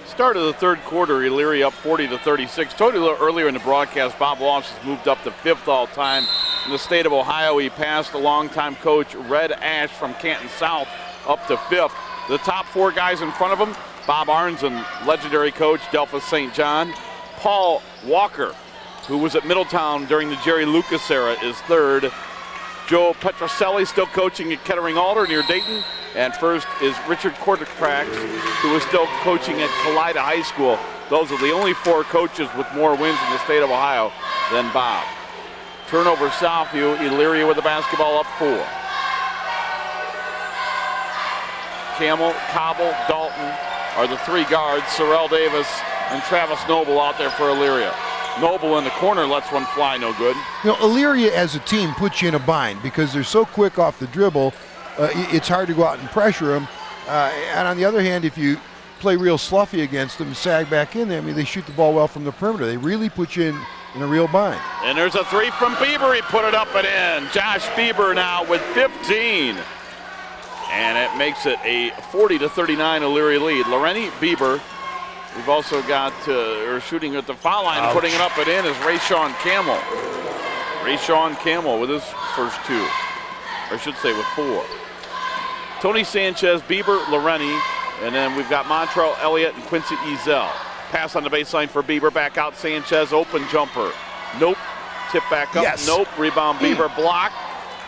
Start of the third quarter, Elyria up 40-36. Told you a little earlier in the broadcast, Bob Walsh has moved up to 5th all-time in the state of Ohio. He passed a longtime coach, Red Ash from Canton South, up to 5th. The top 4 guys in front of him, Bob Arnzen, legendary coach, Delphus St. John. Paul Walker, who was at Middletown during the Jerry Lucas era, is 3rd. Joe Petroselli still coaching at Kettering Alder near Dayton. And first is Richard Kortekrax, who is still coaching at Kalida High School. Those are the only 4 coaches with more wins in the state of Ohio than Bob. Turnover Southview, Elyria with the basketball up 4. Camel, Cobble, Dalton are the 3 guards. Sorrell Davis and Travis Noble out there for Elyria. Noble in the corner lets one fly, no good. You know, Elyria as a team puts you in a bind because they're so quick off the dribble. It's hard to go out and pressure them. And on the other hand, if you play real sloughy against them and sag back in there, I mean, they shoot the ball well from the perimeter. They really put you in a real bind. And there's a 3 from Bieber. He put it up and in. Josh Bieber now with 15. And it makes it a 40-39 Elyria lead. Lorain Bieber. We've also got shooting at the foul line, ouch, putting it up and in is Rayshawn Camel. Rayshawn Camel with his first 2. Or I should say with 4. Tony Sanchez, Bieber, Lorain, and then we've got Montrell Elliott and Quincy Ezel. Pass on the baseline for Bieber, back out Sanchez, open jumper. Nope. Tip back up, yes. Nope. Rebound Bieber, block.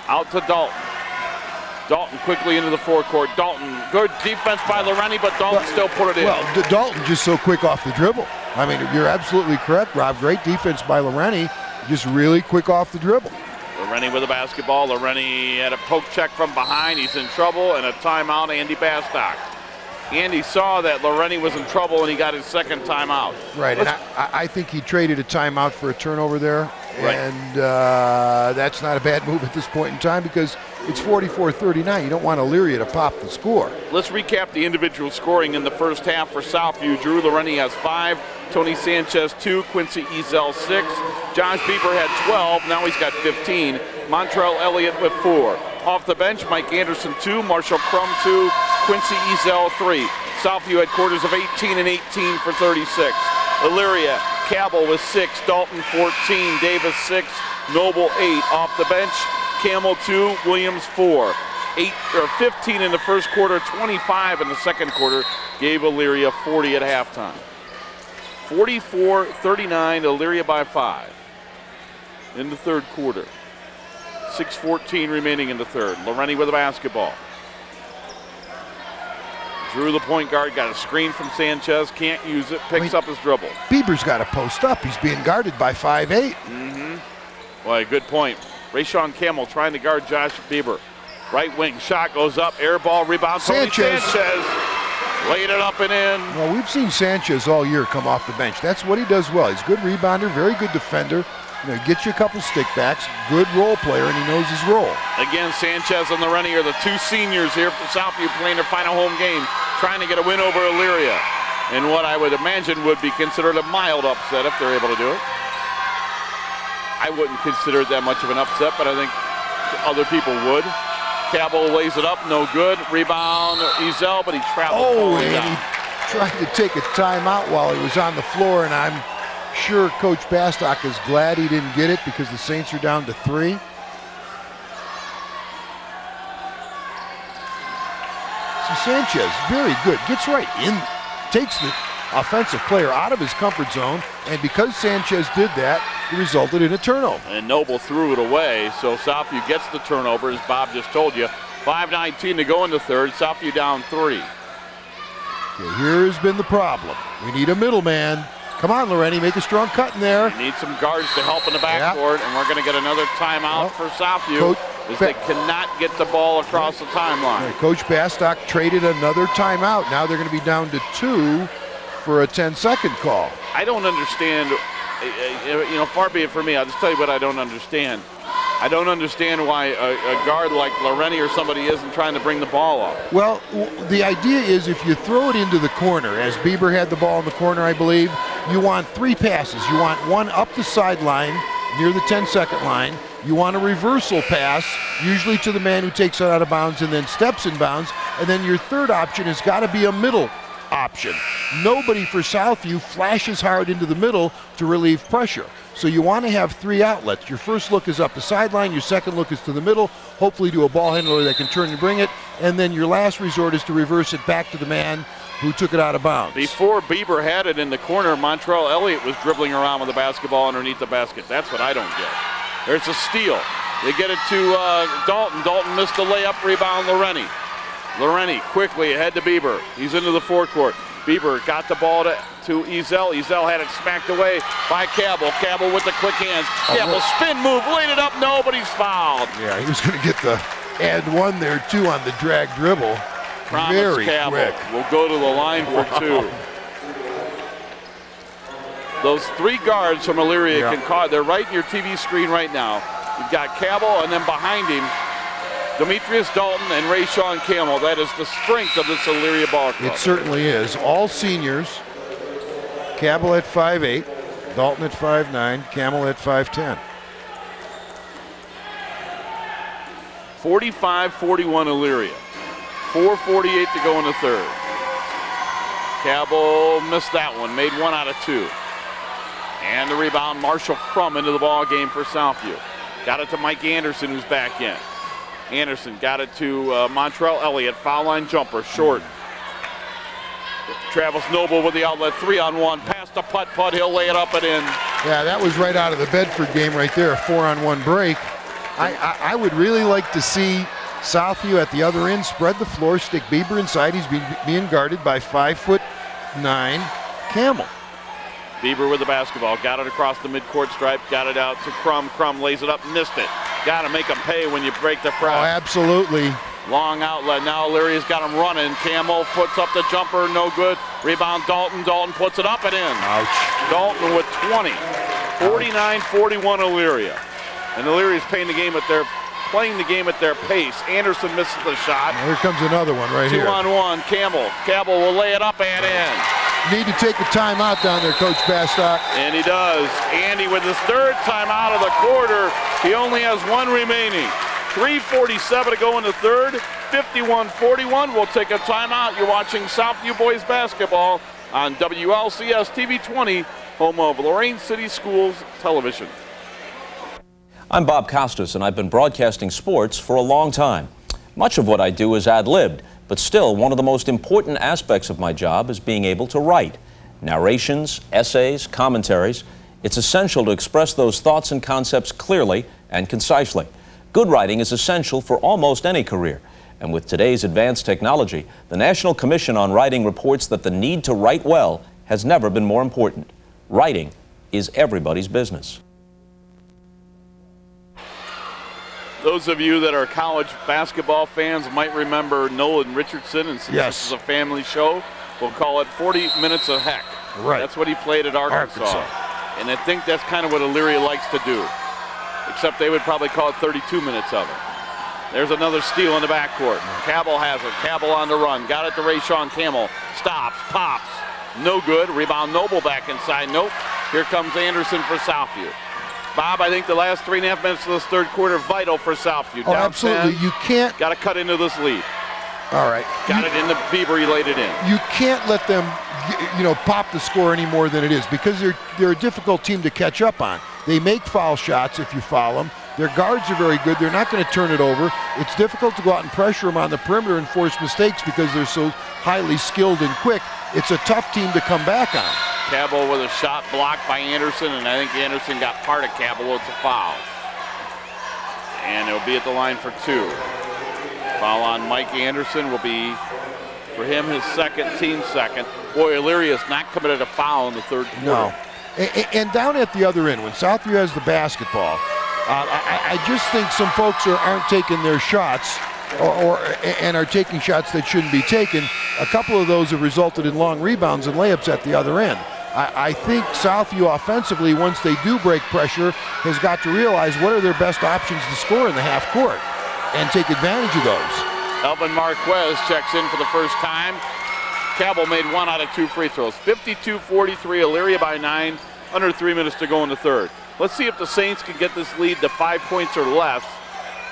Out to Dalton. Dalton quickly into the forecourt. Dalton, good defense by Lorain, but Dalton still put it in. Well, Dalton just so quick off the dribble. I mean, you're absolutely correct, Rob. Great defense by Lorain, just really quick off the dribble. Lorain with the basketball. Lorain had a poke check from behind. He's in trouble, and a timeout, Andy Bastock. Andy saw that Lorain was in trouble, and he got his second timeout. Right, and I think he traded a timeout for a turnover there. Right. And that's not a bad move at this point in time because it's 44-39. You don't want Elyria to pop the score. Let's recap the individual scoring in the first half for Southview. Drew Lorain has 5, Tony Sanchez 2, Quincy Ezel 6, Josh Bieber had 12, now he's got 15, Montrell Elliott with 4. Off the bench, Mike Anderson 2, Marshall Crum 2, Quincy Ezel 3. Southview had quarters of 18 and 18 for 36. Elyria, Cabell with 6, Dalton 14, Davis 6, Noble 8. Off the bench, Camel 2, Williams 4. 15 in the first quarter, 25 in the second quarter, gave Elyria 40 at halftime. 44-39, Elyria by 5 in the third quarter. 6:14 remaining in the third. Lorain with the basketball. Drew, the point guard, got a screen from Sanchez, can't use it, picks up his dribble. Bieber's got to post up. He's being guarded by 5'8". Boy, good point. Rayshawn Campbell trying to guard Josh Bieber. Right wing shot goes up, air ball, rebound. Sanchez laid it up and in. Well, we've seen Sanchez all year come off the bench. That's what he does well. He's a good rebounder, very good defender. He gets you a couple stick backs, good role player, and he knows his role. Again, Sanchez and Lorain are the two seniors here for Southview playing their final home game, trying to get a win over Elyria. And what I would imagine would be considered a mild upset if they're able to do it. I wouldn't consider it that much of an upset, but I think other people would. Cabell lays it up, no good. Rebound, Ezel, but he traveled. And he tried to take a timeout while he was on the floor, and I'm sure Coach Bastock is glad he didn't get it because the Saints are down to 3. See, Sanchez, very good, gets right in, takes the offensive player out of his comfort zone, and because Sanchez did that, it resulted in a turnover. And Noble threw it away, so Southview gets the turnover, as Bob just told you. 5:19 to go in the third, Southview down 3. Okay, here's been the problem. We need a middleman. Come on, Lorain, make a strong cut in there. We need some guards to help in the backcourt, and we're going to get another timeout for Southview as they cannot get the ball across the timeline. Coach Bastock traded another timeout. Now they're going to be down to 2 for a 10-second call. I don't understand, far be it for me, I'll just tell you what I don't understand. I don't understand why a guard like Lorain or somebody isn't trying to bring the ball up. Well, the idea is if you throw it into the corner, as Bieber had the ball in the corner, I believe, you want 3 passes. You want one up the sideline near the 10-second line. You want a reversal pass, usually to the man who takes it out of bounds and then steps in bounds. And then your third option has got to be a middle option. Nobody for Southview flashes hard into the middle to relieve pressure. So you want to have 3 outlets. Your first look is up the sideline, your second look is to the middle, hopefully to a ball handler that can turn and bring it, and then your last resort is to reverse it back to the man who took it out of bounds. Before Bieber had it in the corner, Montrell Elliott was dribbling around with the basketball underneath the basket. That's what I don't get. There's a steal. They get it to Dalton. Dalton missed the layup, rebound Lorain. Lorain quickly ahead to Bieber. He's into the forecourt. Bieber got the ball to Ezel. Ezel had it smacked away by Cabell. Cabell with the quick hands. Cabell spin move, laid it up, nobody's fouled. Yeah, he was going to get the and 1 there too on the drag dribble. Very Cabell quick. will go to the line for 2. Those 3 guards from Elyria can call. They're right in your TV screen right now. You've got Cabell, and then behind him, Demetrius Dalton and Rayshawn Campbell. That is the strength of this Elyria ball club. It certainly is. All seniors. Cabell at 5'8", Dalton at 5'9", Campbell at 5'10". 45-41 Elyria. 4:48 to go in the third. Cabell missed that one, made 1 out of 2. And the rebound, Marshall Crum into the ball game for Southview. Got it to Mike Anderson, who's back in. Anderson got it to Montrell Elliott, foul line jumper, short. Travis Noble with the outlet, 3-on-1, past the putt, he'll lay it up and in. Yeah, that was right out of the Bedford game right there, a 4-on-1 break. I would really like to see Southview at the other end spread the floor, stick Bieber inside. He's being guarded by 5'9" Campbell. Bieber with the basketball, got it across the midcourt stripe, got it out to Crum. Crum lays it up, missed it. Got to make them pay when you break the press. Oh, absolutely. Long outlet. Now Illyria's got him running. Campbell puts up the jumper, no good. Rebound Dalton. Dalton puts it up and in. Ouch. Dalton with 20. 49-41 Elyria. And Illyria's playing the game at their pace. Anderson misses the shot. Here comes another one right here. 2-on-1. Campbell. Campbell will lay it up and in. Need to take a timeout down there, Coach Bastock. And he does. Andy with his 3rd timeout of the quarter. He only has 1 remaining. 3:47 to go in the third. 51-41. We'll take a timeout. You're watching Southview Boys Basketball on WLCS TV 20, home of Lorain City Schools Television. I'm Bob Costas, and I've been broadcasting sports for a long time. Much of what I do is ad-libbed, but still one of the most important aspects of my job is being able to write. Narrations, essays, commentaries. It's essential to express those thoughts and concepts clearly and concisely. Good writing is essential for almost any career. And with today's advanced technology, the National Commission on Writing reports that the need to write well has never been more important. Writing is everybody's business. Those of you that are college basketball fans might remember Nolan Richardson, and since this is a family show, we'll call it 40 Minutes of Heck. Right. That's what he played at Arkansas. And I think that's kind of what Elyria likes to do, except they would probably call it 32 minutes of it. There's another steal in the backcourt. Cabell has it. Cabell on the run. Got it to Rayshawn Campbell. Stops, pops. No good. Rebound Noble back inside. Nope. Here comes Anderson for Southview. Bob, I think the last 3.5 minutes of this third quarter vital for Southview. Oh, absolutely. You can't. Got to cut into this lead. All right. Got it in the Bieber. He laid it in. You can't let them, pop the score any more than it is, because they're a difficult team to catch up on. They make foul shots if you foul them. Their guards are very good. They're not going to turn it over. It's difficult to go out and pressure them on the perimeter and force mistakes because they're so highly skilled and quick. It's a tough team to come back on. Cabell with a shot blocked by Anderson, and I think Anderson got part of Cabell. It's a foul. And it'll be at the line for 2. Foul on Mike Anderson will be, for him, his second, team second. Boy, Elyria's not committed a foul in the third quarter. No. And down at the other end, when Southview has the basketball, I just think some folks aren't taking their shots and are taking shots that shouldn't be taken. A couple of those have resulted in long rebounds and layups at the other end. I think Southview offensively, once they do break pressure, has got to realize what are their best options to score in the half court and take advantage of those. Elvin Marquez checks in for the first time. Cabell made 1 out of 2 free throws. 52-43, Elyria by 9, under 3 minutes to go in the third. Let's see if the Saints can get this lead to 5 points or less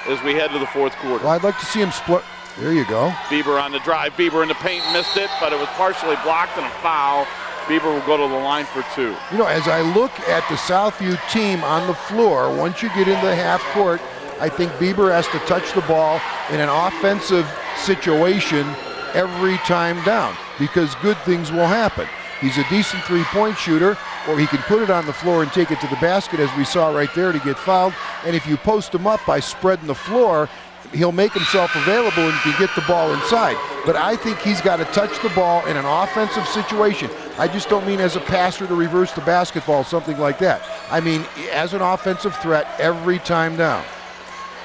as we head to the fourth quarter. Well, I'd like to see him split. There you go. Bieber on the drive. Bieber in the paint, missed it, but it was partially blocked and a foul. Bieber will go to the line for 2. As I look at the Southview team on the floor, once you get into the half court, I think Bieber has to touch the ball in an offensive situation every time down, because good things will happen. He's a decent three-point shooter, or he can put it on the floor and take it to the basket, as we saw right there, to get fouled. And if you post him up by spreading the floor, he'll make himself available and can get the ball inside. But I think he's got to touch the ball in an offensive situation. I just don't mean as a passer to reverse the basketball, something like that. I mean as an offensive threat every time down.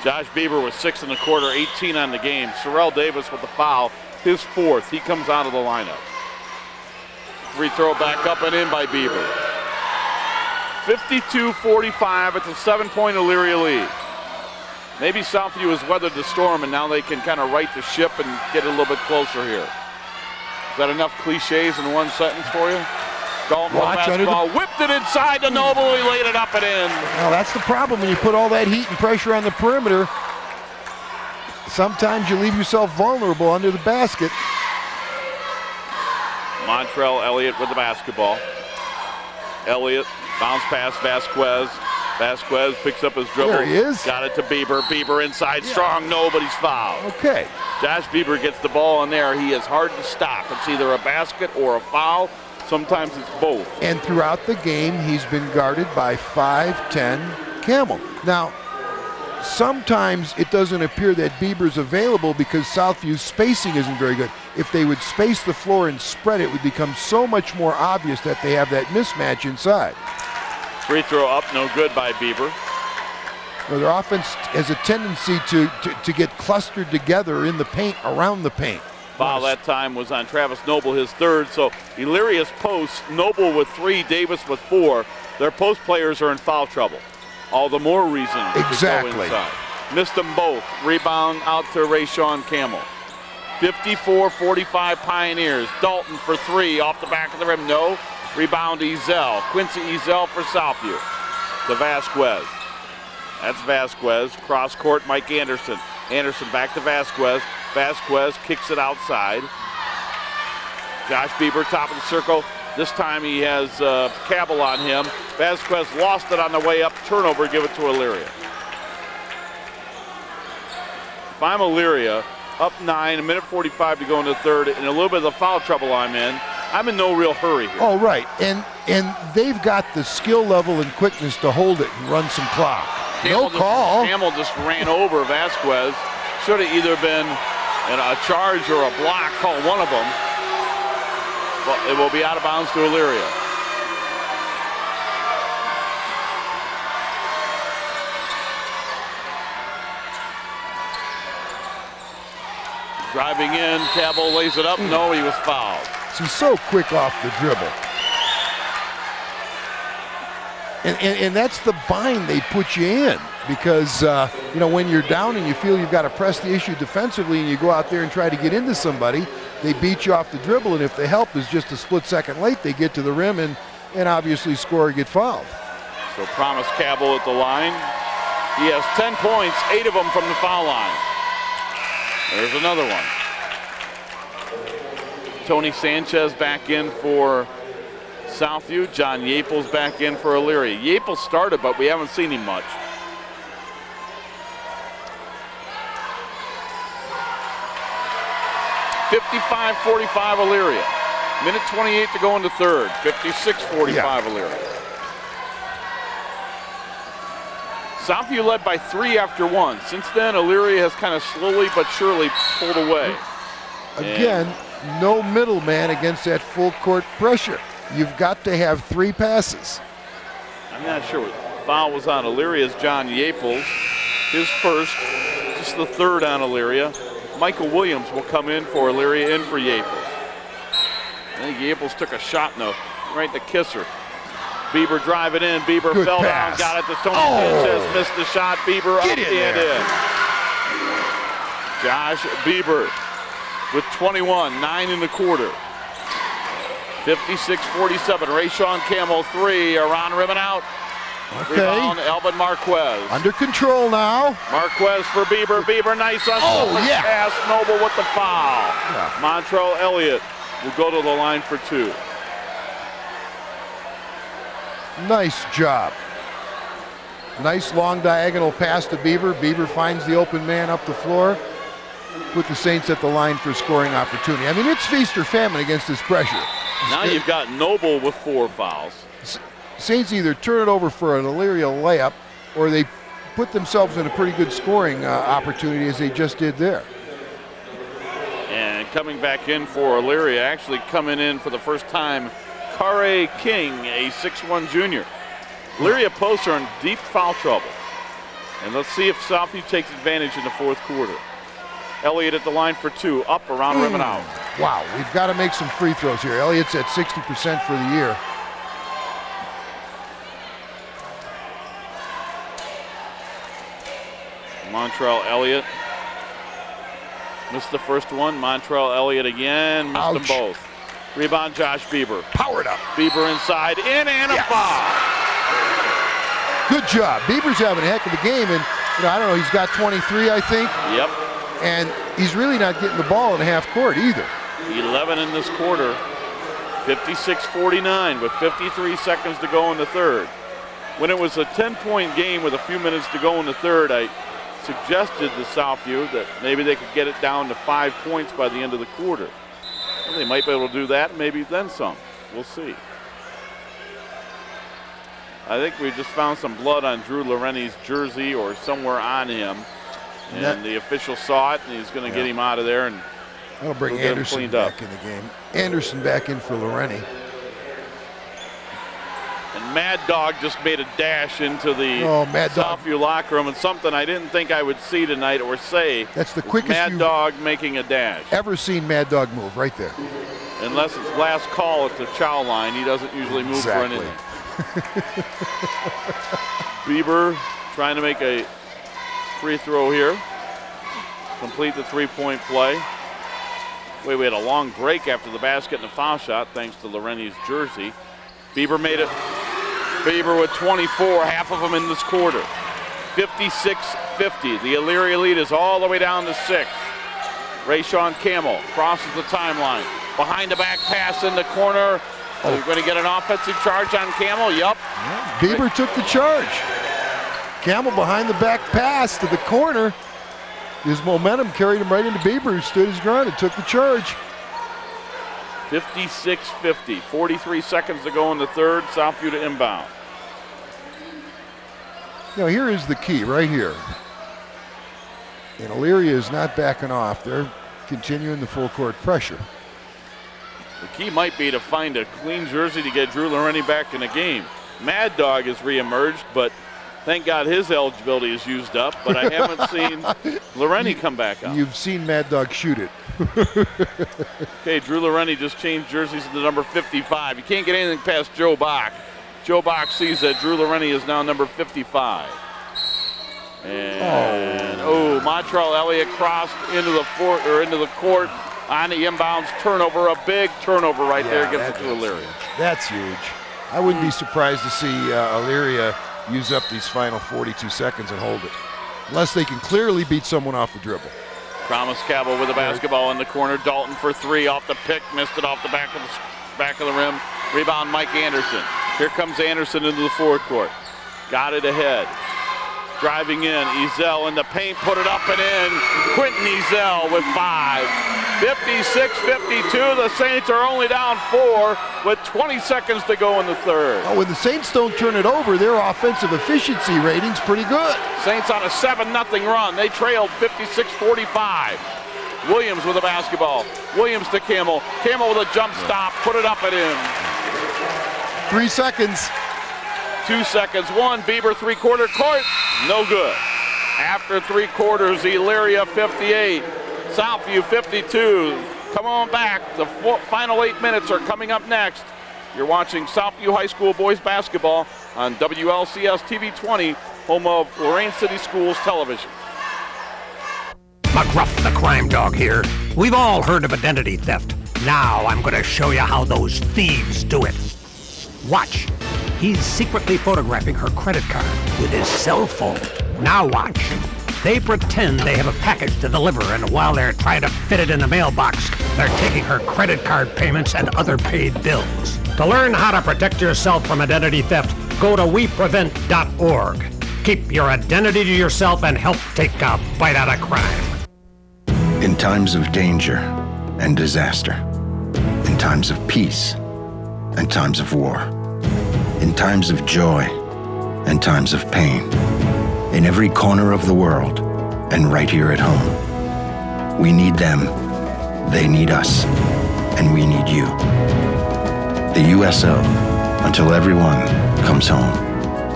Josh Bieber with 6 in the quarter, 18 on the game. Sorrell Davis with the foul, his 4th. He comes out of the lineup. Free throw back up and in by Bieber. 52-45, it's a 7-point Elyria lead. Maybe Southview has weathered the storm and now they can kind of right the ship and get a little bit closer here. Is that enough cliches in one sentence for you? Dalton with basketball, whipped it inside to Noble, he laid it up and in. Well, that's the problem when you put all that heat and pressure on the perimeter. Sometimes you leave yourself vulnerable under the basket. Montrell Elliott with the basketball. Elliott, bounce pass, Vasquez. Vasquez picks up his dribble. There he is. Got it to Bieber. Bieber inside, strong, nobody's fouled. Okay. Josh Bieber gets the ball in there. He is hard to stop. It's either a basket or a foul. Sometimes it's both. And throughout the game, he's been guarded by 5'10" Campbell. Now, sometimes it doesn't appear that Bieber's available because Southview's spacing isn't very good. If they would space the floor and spread it, would become so much more obvious that they have that mismatch inside. Free throw up, no good by Bieber. Well, their offense has a tendency to get clustered together in the paint, around the paint. Foul that time was on Travis Noble, his 3rd. So Elyria's posts, Noble with 3, Davis with 4. Their post players are in foul trouble. All the more reason to go inside. Missed them both. Rebound out to Rayshawn Campbell. 54-45 Pioneers. Dalton for 3 off the back of the rim. No. Rebound Ezel. Quincy Ezel for Southview. To Vasquez. That's Vasquez. Cross court, Mike Anderson. Anderson back to Vasquez. Vasquez kicks it outside. Josh Bieber, top of the circle. This time he has Cabell on him. Vasquez lost it on the way up. Turnover, give it to Elyria. If I'm Elyria, up 9, a minute 45 to go in the third, and a little bit of the foul trouble I'm in no real hurry here. Oh, right. And they've got the skill level and quickness to hold it and run some clock. No call. Camel just ran over Vasquez. Should have either been a charge or a block. Call one of them. But it will be out of bounds to Elyria. Driving in, Cabell lays it up. No, he was fouled. He's so quick off the dribble. And that's the bind they put you in, because when you're down and you feel you've got to press the issue defensively and you go out there and try to get into somebody, they beat you off the dribble, and if the help is just a split second late, they get to the rim and obviously score or get fouled. So Promise Cabell at the line. He has 10 points, 8 of them from the foul line. There's another one. Tony Sanchez back in for Southview. John Yaples back in for Elyria. Yaples started, but we haven't seen him much. (55-45) Elyria. Minute 28 to go in the third. 56-45 Elyria. Southview led by 3 after 1. Since then, Elyria has kind of slowly but surely pulled away. Again, no middleman against that full court pressure. You've got to have 3 passes. I'm not sure what foul was on Elyria's John Yaples. His first, just the third on Elyria. Michael Williams will come in for Elyria, in for Yaples. I think Yaples took a shot right in the kisser. Bieber driving in. Bieber Good fell pass. down, got it to Tony Sanchez, missed the shot. Bieber up and in. Josh Bieber with 21, 9 in the quarter. 56-47. Rayshawn Camel 3, around rim and out. Okay. Rebound, Alvin Marquez. Under control now. Marquez for Bieber. Bieber, nice on pass. Noble with the foul. Yeah. Montrell Elliott will go to the line for 2. Nice job. Nice long diagonal pass to Bieber. Bieber finds the open man up the floor. Put the Saints at the line for scoring opportunity. I mean, it's feast or famine against this pressure. Now you've got Noble with 4 fouls. Saints either turn it over for an Elyria layup, or they put themselves in a pretty good scoring opportunity, as they just did there. And coming back in for Elyria, actually coming in for the first time, Kare King, a 6'1 junior. Elyria posts are in deep foul trouble. And let's see if Southview takes advantage in the fourth quarter. Elliott at the line for 2, up, around, rim and out. Wow, we've got to make some free throws here. Elliott's at 60% for the year. Montrell Elliott missed the first one. Montrell Elliott again, missed them both. Rebound, Josh Bieber. Powered up. Bieber inside, in and a foul. Good job. Bieber's having a heck of a game, and I don't know, he's got 23, I think. Yep. And he's really not getting the ball in half court either. 11 in this quarter. 56-49 with 53 seconds to go in the third. When it was a 10-point game with a few minutes to go in the third, I suggested to Southview that maybe they could get it down to 5 points by the end of the quarter. Well, they might be able to do that, maybe then some. We'll see. I think we just found some blood on Drew Lorain's jersey or somewhere on him. And the official saw it, and he's going to get him out of there. And that'll bring Anderson back in the game. Anderson back in for Lorain. And Mad Dog just made a dash into the Southview locker room, and something I didn't think I would see tonight or say. That's the quickest Mad Dog making a dash. Ever seen Mad Dog move right there. Unless it's last call at the chow line, he doesn't usually move for anything. Bieber trying to make a free throw here. Complete the three-point play. We had a long break after the basket and a foul shot thanks to Lorain's jersey. Bieber made it. Bieber with 24, half of them in this quarter. 56-50. The Elyria lead is all the way down to 6. Rayshawn Camel crosses the timeline. Behind the back pass in the corner. We're going to get an offensive charge on Camel. Yup. Yeah, Bieber took the charge. Camel behind the back pass to the corner. His momentum carried him right into Bieber, who stood his ground and took the charge. 56-50. 43 seconds to go in the third. Southview to inbound. Now here is the key right here. And Elyria is not backing off. They're continuing the full court pressure. The key might be to find a clean jersey to get Drew Lorain back in the game. Mad Dog has reemerged, but thank God his eligibility is used up. But I haven't seen Lorain come back up. You've seen Mad Dog shoot it. Okay, Drew Lorain just changed jerseys to number 55. You can't get anything past Joe Bach. Joe Bach sees that Drew Lorain is now number 55. And Montreal Elliott crossed into the court on the inbounds turnover. A big turnover right there gets it to Elyria. That's huge. I wouldn't be surprised to see Elyria use up these final 42 seconds and hold it, unless they can clearly beat someone off the dribble. Thomas Cabell with the basketball in the corner. Dalton for three off the pick, missed it off the back of the rim. Rebound, Mike Anderson. Here comes Anderson into the forecourt. Got it ahead. Driving in, Ezel in the paint, put it up and in. Quentin Ezel with 5. 56-52, the Saints are only down 4 with 20 seconds to go in the third. Oh, when the Saints don't turn it over, their offensive efficiency rating's pretty good. Saints on a 7-0 run. They trailed 56-45. Williams with the basketball. Williams to Camel. Camel with a jump stop, put it up and in. 3 seconds. 2 seconds. 1, Bieber three-quarter court. No good. After 3 quarters, Elyria 58. Southview 52. Come on back. The final 8 minutes are coming up next. You're watching Southview High School boys basketball on WLCS TV 20, home of Lorain City Schools television. McGruff the crime dog here. We've all heard of identity theft. Now I'm going to show you how those thieves do it. Watch. He's secretly photographing her credit card with his cell phone. Now watch. They pretend they have a package to deliver, and while they're trying to fit it in the mailbox, they're taking her credit card payments and other paid bills. To learn how to protect yourself from identity theft, go to weprevent.org. Keep your identity to yourself and help take a bite out of crime. In times of danger and disaster, in times of peace and times of war, in times of joy and times of pain, in every corner of the world and right here at home. We need them, they need us, and we need you. The USO, until everyone comes home.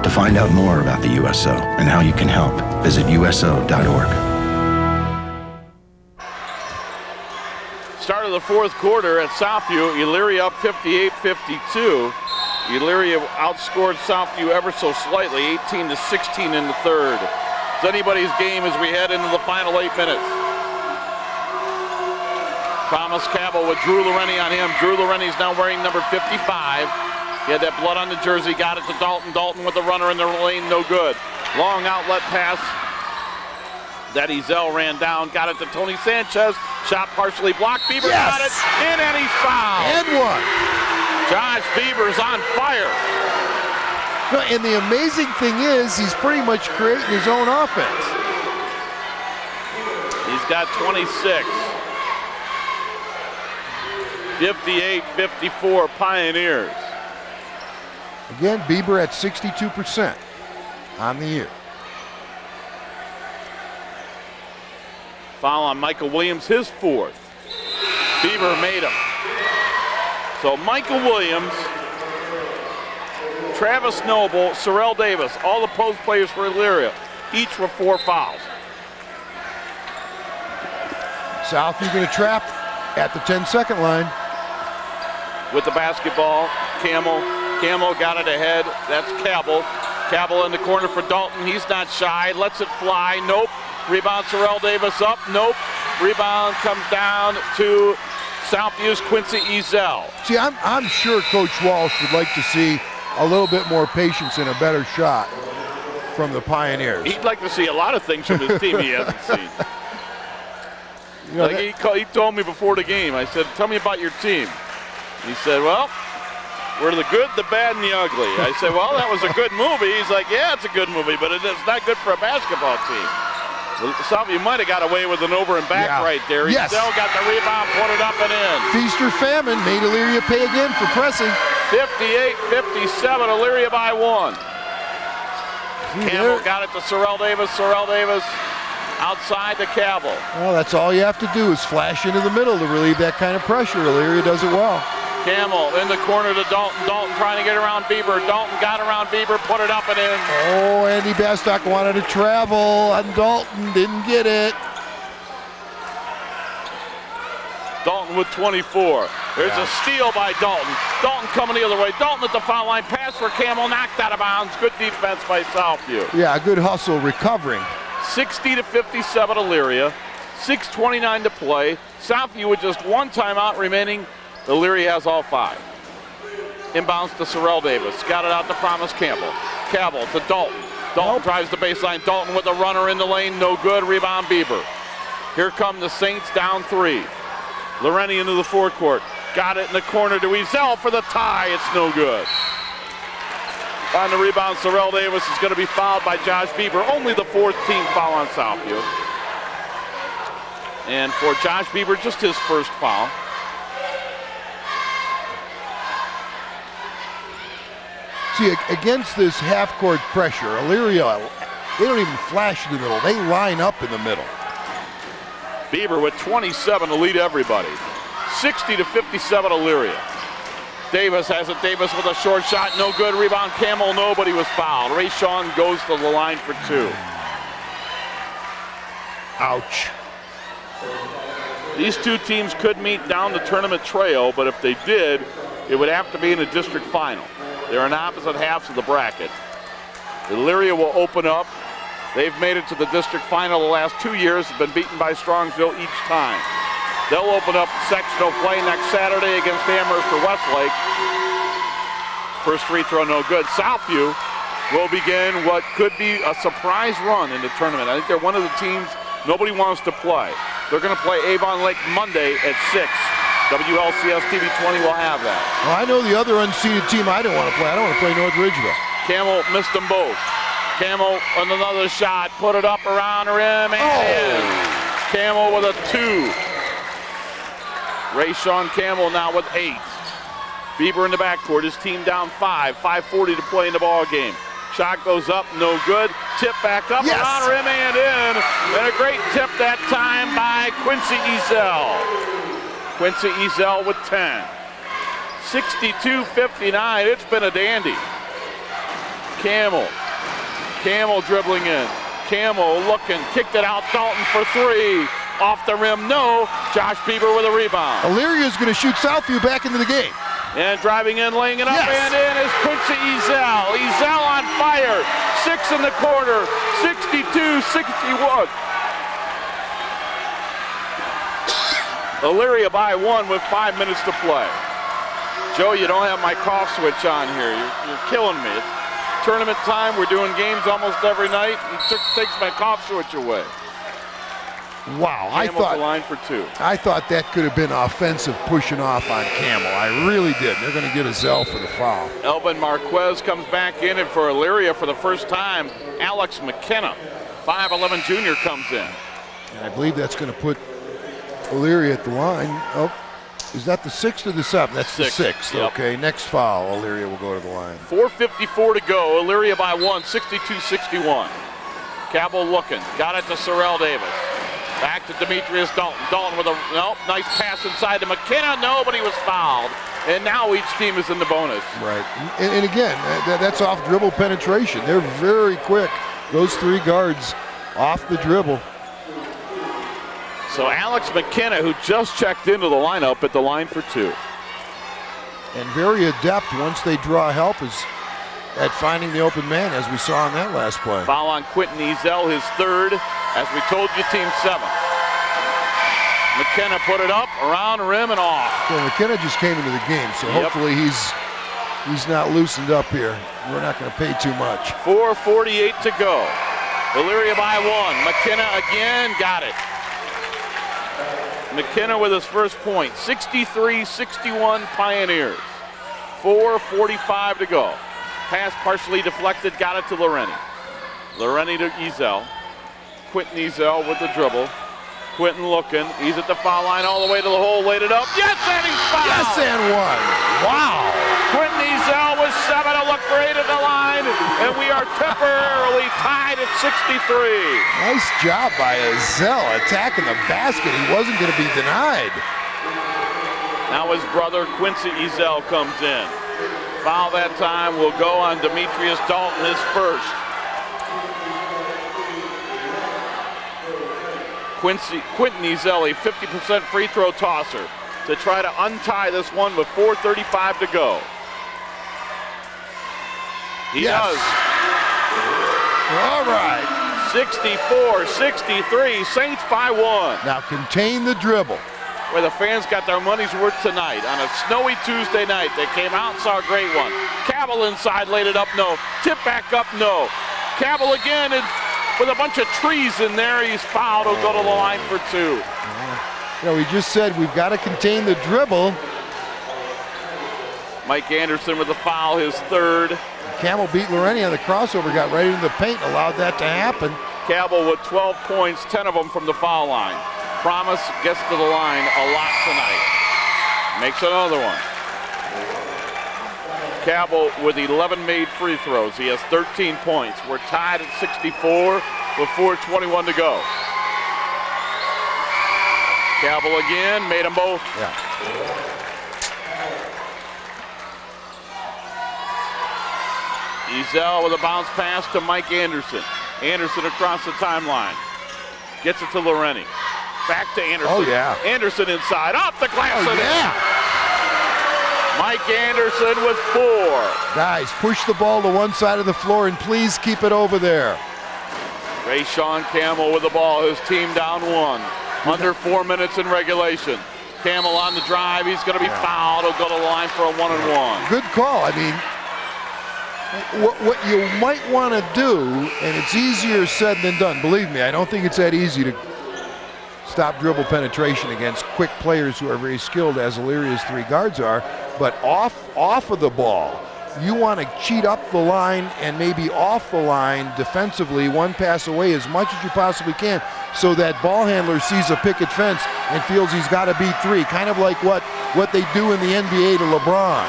To find out more about the USO and how you can help, visit USO.org. Start of the fourth quarter at Southview. Elyria up 58-52. Elyria outscored Southview ever so slightly, 18-16 in the third. It's anybody's game as we head into the final 8 minutes. Thomas Cabell with Drew Lorain on him. Drew Lorain's now wearing number 55. He had that blood on the jersey, got it to Dalton. Dalton with the runner in the lane, no good. Long outlet pass that Ezel ran down, got it to Tony Sanchez. Shot partially blocked. Bieber got it in, and he's fouled. And one. Josh Bieber's on fire. No, and the amazing thing is, he's pretty much creating his own offense. He's got 26. 58-54 Pioneers. Again, Bieber at 62% on the year. Foul on Michael Williams, his fourth. Bieber made him. So Michael Williams, Travis Noble, Sorrell Davis, all the post players for Elyria, each with 4 fouls. Southview going to trap at the 10-second line. With the basketball, Camel got it ahead. That's Cabell. Cabell in the corner for Dalton. He's not shy. Lets it fly. Nope. Rebound, Sorrell Davis up. Nope. Rebound comes down to Southview's Quincy Ezel. See, I'm sure Coach Walsh would like to see a little bit more patience and a better shot from the Pioneers. He'd like to see a lot of things from his team he hasn't seen. You know, he told me before the game, I said, tell me about your team. He said, well, we're the good, the bad, and the ugly. I said, well, that was a good movie. He's like, yeah, it's a good movie, but it's not good for a basketball team. Southview might have got away with an over and back right there. He still got the rebound, put it up and in. Feast or famine made Elyria pay again for pressing. 58-57, Elyria by 1. Campbell got it to Sorrell Davis. Sorrell Davis outside to Cabell. Well, that's all you have to do is flash into the middle to relieve that kind of pressure. Elyria does it well. Campbell in the corner to Dalton. Dalton trying to get around Bieber. Dalton got around Bieber, put it up and in. Oh, Andy Bastock wanted to travel on Dalton, didn't get it. Dalton with 24. There's a steal by Dalton. Dalton coming the other way. Dalton at the foul line. Pass for Campbell, knocked out of bounds. Good defense by Southview. Yeah, good hustle recovering. 60-57 Elyria. 6:29 to play. Southview with just one timeout remaining. Elyria has all 5. Inbounds to Sorrell Davis. Got it out to Promise Campbell. Cabell to Dalton. Dalton drives the baseline. Dalton with a runner in the lane. No good. Rebound Bieber. Here come the Saints down 3. Lorain into the forecourt. Got it in the corner to Ezel for the tie. It's no good. On the rebound, Sorrell Davis is going to be fouled by Josh Bieber. Only the 4th team foul on Southview. And for Josh Bieber, just his first foul. See, against this half-court pressure, Elyria, they don't even flash in the middle. They line up in the middle. Bieber with 27 to lead everybody. 60-57 Elyria. Davis has it. Davis with a short shot. No good. Rebound Campbell. Nobody was fouled. Rayshawn goes to the line for 2. Ouch. These two teams could meet down the tournament trail, but if they did, it would have to be in a district final. They're in opposite halves of the bracket. Elyria will open up. They've made it to the district final the last 2 years, have been beaten by Strongsville each time. They'll open up sectional play next Saturday against Amherst or Westlake. First free throw, no good. Southview will begin what could be a surprise run in the tournament. I think they're one of the teams nobody wants to play. They're going to play Avon Lake Monday at 6. WLCS TV 20 will have that. Well, I know the other unseeded team I don't want to play. I don't want to play North Ridgeville. Campbell missed them both. Campbell on another shot, put it up around the rim and in. Campbell with a 2. Rayshawn Campbell now with 8. Bieber in the backcourt, his team down 5. 5:40 to play in the ball game. Shot goes up, no good. Tip back up, around the rim and in. And a great tip that time by Quincy Ezel. Quincy Ezel with 10. 62-59, it's been a dandy. Campbell dribbling in. Campbell looking, kicked it out. Dalton for 3. Off the rim, no. Josh Bieber with a rebound. Elyria is going to shoot Southview back into the game. And driving in, laying it up and in is Quincy Ezel. Ezel on fire. 6 in the quarter. 62-61. Elyria by 1 with 5 minutes to play. Joe, you don't have my cough switch on here. You're killing me. It's tournament time. We're doing games almost every night. He takes my cough switch away. Wow, Campbell's the line for 2. I thought that could have been offensive pushing off on Campbell. I really did. They're going to get a Zell for the foul. Elvin Marquez comes back in, and for Elyria for the first time, Alex McKenna, 5'11" junior, comes in. And I believe that's going to put Elyria at the line. Oh, is that the 6th or the 7th? That's the 6th. Yep. Okay, next foul, Elyria will go to the line. 4:54 to go. Elyria by 1, 62-61. Cabell looking, got it to Sorrell Davis. Back to Demetrius Dalton. Dalton with a nice pass inside to McKenna. Nobody was fouled. And now each team is in the bonus. Right. And again, that's off dribble penetration. They're very quick. Those 3 guards off the dribble. So Alex McKenna, who just checked into the lineup, at the line for 2. And very adept once they draw help is at finding the open man, as we saw on that last play. Foul on Quentin Ezel, his 3rd. As we told you, team 7. McKenna put it up, around the rim and off. So McKenna just came into the game, so hopefully he's not loosened up here. We're not going to pay too much. 4:48 to go. Elyria by 1. McKenna again, got it. McKenna with his first point. 63-61 Pioneers. 4:45 to go. Pass partially deflected, got it to Lorain. Lorain to Ezel. Quentin Ezel with the dribble. Quentin looking. He's at the foul line all the way to the hole. Laid it up. Yes, and he's fouled. Yes, and 1. Wow. Quentin Ezel with 7 to look for 8 at the line. And we are temporarily tied at 63. Nice job by Ezell attacking the basket. He wasn't going to be denied. Now his brother Quincy Ezell comes in. Foul that time will go on Demetrius Dalton, his first. Quentin Ezell, a 50% free throw tosser, to try to untie this one with 4:35 to go. He does. All right. 64-63, Saints by 1. Now contain the dribble. Where the fans got their money's worth tonight on a snowy Tuesday night. They came out and saw a great one. Cabell inside, laid it up, no. Tip back up, no. Cabell again, and with a bunch of trees in there, he's fouled. He'll go to the line for 2. You know, we just said we've got to contain the dribble. Mike Anderson with a foul, his third. Camel beat Lorain on the crossover, got right into the paint, allowed that to happen. Cabell with 12 points, 10 of them from the foul line. Promise gets to the line a lot tonight. Makes another one. Cabell with 11 made free throws. He has 13 points. We're tied at 64 with 4:21 to go. Cabell again, made them both. Yeah. Ezell with a bounce pass to Mike Anderson. Anderson across the timeline. Gets it to Lorain. Back to Anderson. Oh, yeah. Anderson inside, off the glass. Oh, yeah. Mike Anderson with 4. Guys, push the ball to one side of the floor and please keep it over there. Rayshawn Camel with the ball, his team down 1. Under 4 minutes in regulation. Camel on the drive, he's going to be fouled. He'll go to the line for a 1-and-1. Good call. I mean, what you might want to do, and it's easier said than done. Believe me, I don't think it's that easy to stop dribble penetration against quick players who are very skilled, as Elyria's 3 guards are. But off of the ball, you want to cheat up the line and maybe off the line defensively, one pass away as much as you possibly can, so that ball handler sees a picket fence and feels he's got to beat 3, kind of like what they do in the NBA to LeBron.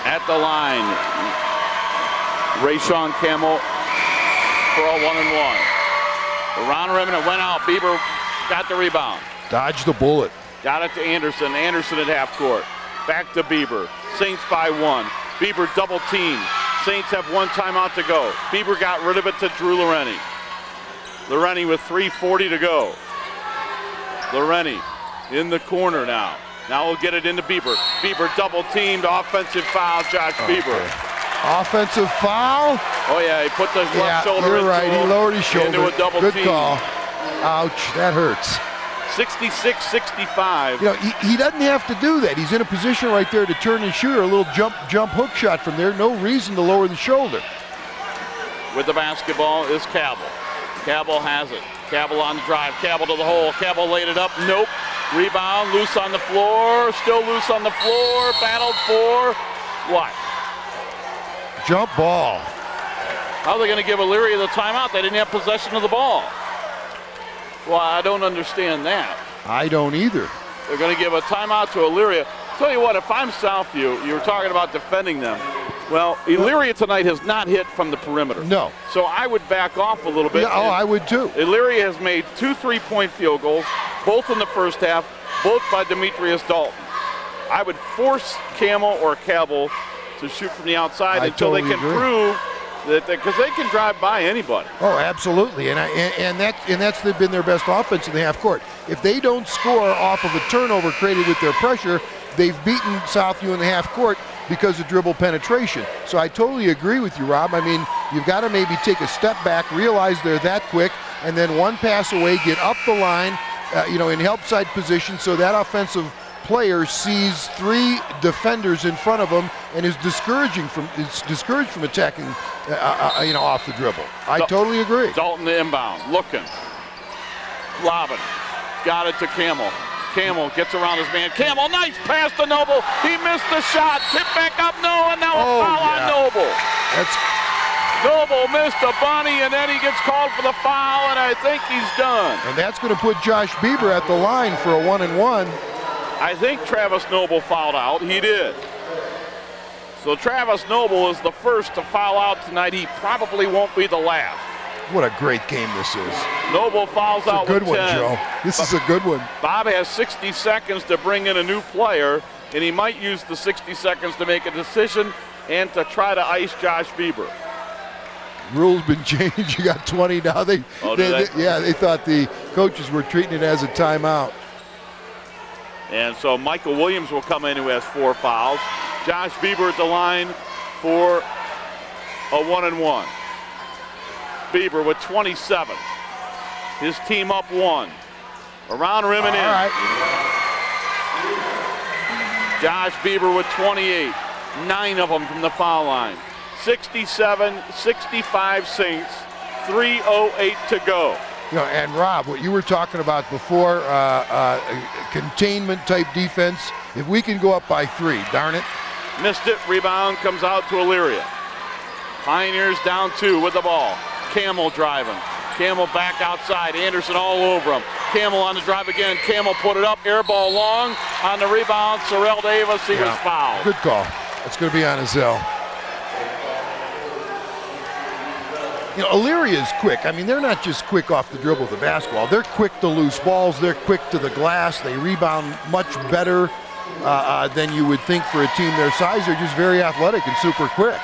At the line, Rayshawn Camel for a 1-and-1. Around rim, and it went out. Bieber got the rebound. Dodged the bullet. Got it to Anderson. Anderson at half court. Back to Bieber. Saints by 1. Bieber double team. Saints have 1 timeout to go. Bieber got rid of it to Drew Lorain. Lorain with 3:40 to go. Lorain in the corner now. Now we'll get it into Bieber. Bieber double teamed. Offensive foul, Josh Bieber. Offensive foul? Oh, yeah, he put the left shoulder you're right. He lowered his shoulder. into a double Good team. call. Ouch, that hurts. 66-65. You know, he doesn't have to do that. He's in a position right there to turn and shoot, or a little jump hook shot from there. No reason to lower the shoulder. With the basketball is Cabell. Cabell has it. Cabell on the drive. Cabell to the hole. Cabell laid it up. Nope. Rebound. Loose on the floor. Still loose on the floor. Battled for what? Jump ball. How are they going to give Elyria the timeout? They didn't have possession of the ball. Well, I don't understand that. I don't either. They're going to give a timeout to Elyria. Tell you what, if I'm Southview, you were talking about defending them. Well, Elyria tonight has not hit from the perimeter. No. So I would back off a little bit. Yeah, I would too. Elyria has made 2 3-point field goals, both in the first half, both by Demetrius Dalton. I would force Camel or Cabell to shoot from the outside until totally they can agree. prove that, because they can drive by anybody. Oh, absolutely, and that's been their best offense in the half court. If they don't score off of a turnover created with their pressure, they've beaten Southview in the half court because of dribble penetration. So I totally agree with you, Rob. I mean, you've got to maybe take a step back, realize they're that quick, and then one pass away, get up the line, in help side position, so that offensive player sees 3 defenders in front of him and is discouraged from attacking off the dribble. I totally agree. Dalton inbound, looking, lobbing, got it to Camel. Camel gets around his man. Camel, nice pass to Noble. He missed the shot. Tip back up, no, and now a foul on Noble. Noble missed a bunny, and then he gets called for the foul, and I think he's done. And that's going to put Josh Bieber at the line for a 1-and-1. I think Travis Noble fouled out. He did. So Travis Noble is the first to foul out tonight. He probably won't be the last. What a great game this is. Noble fouls out with 10. Good one, Joe. This is a good one. Bob has 60 seconds to bring in a new player, and he might use the 60 seconds to make a decision and to try to ice Josh Bieber. Rules been changed. You got 20 now. They thought the coaches were treating it as a timeout. And so Michael Williams will come in, who has 4 fouls. Josh Bieber at the line for a 1-and-1. Bieber with 27. His team up 1. Around rim and in. All right. Josh Bieber with 28. 9 of them from the foul line. 67-65 Saints. 3:08 to go. You know, and Rob, what you were talking about before, containment type defense. If we can go up by 3, darn it. Missed it. Rebound comes out to Elyria. Pioneers down 2 with the ball. Camel driving. Camel back outside. Anderson all over him. Camel on the drive again. Camel put it up. Air ball long. On the rebound, Sorrell Davis. He was fouled. Good call. It's going to be on Azell. You know, Elyria is quick. I mean, they're not just quick off the dribble with the basketball. They're quick to loose balls. They're quick to the glass. They rebound much better than you would think for a team their size. They're just very athletic and super quick.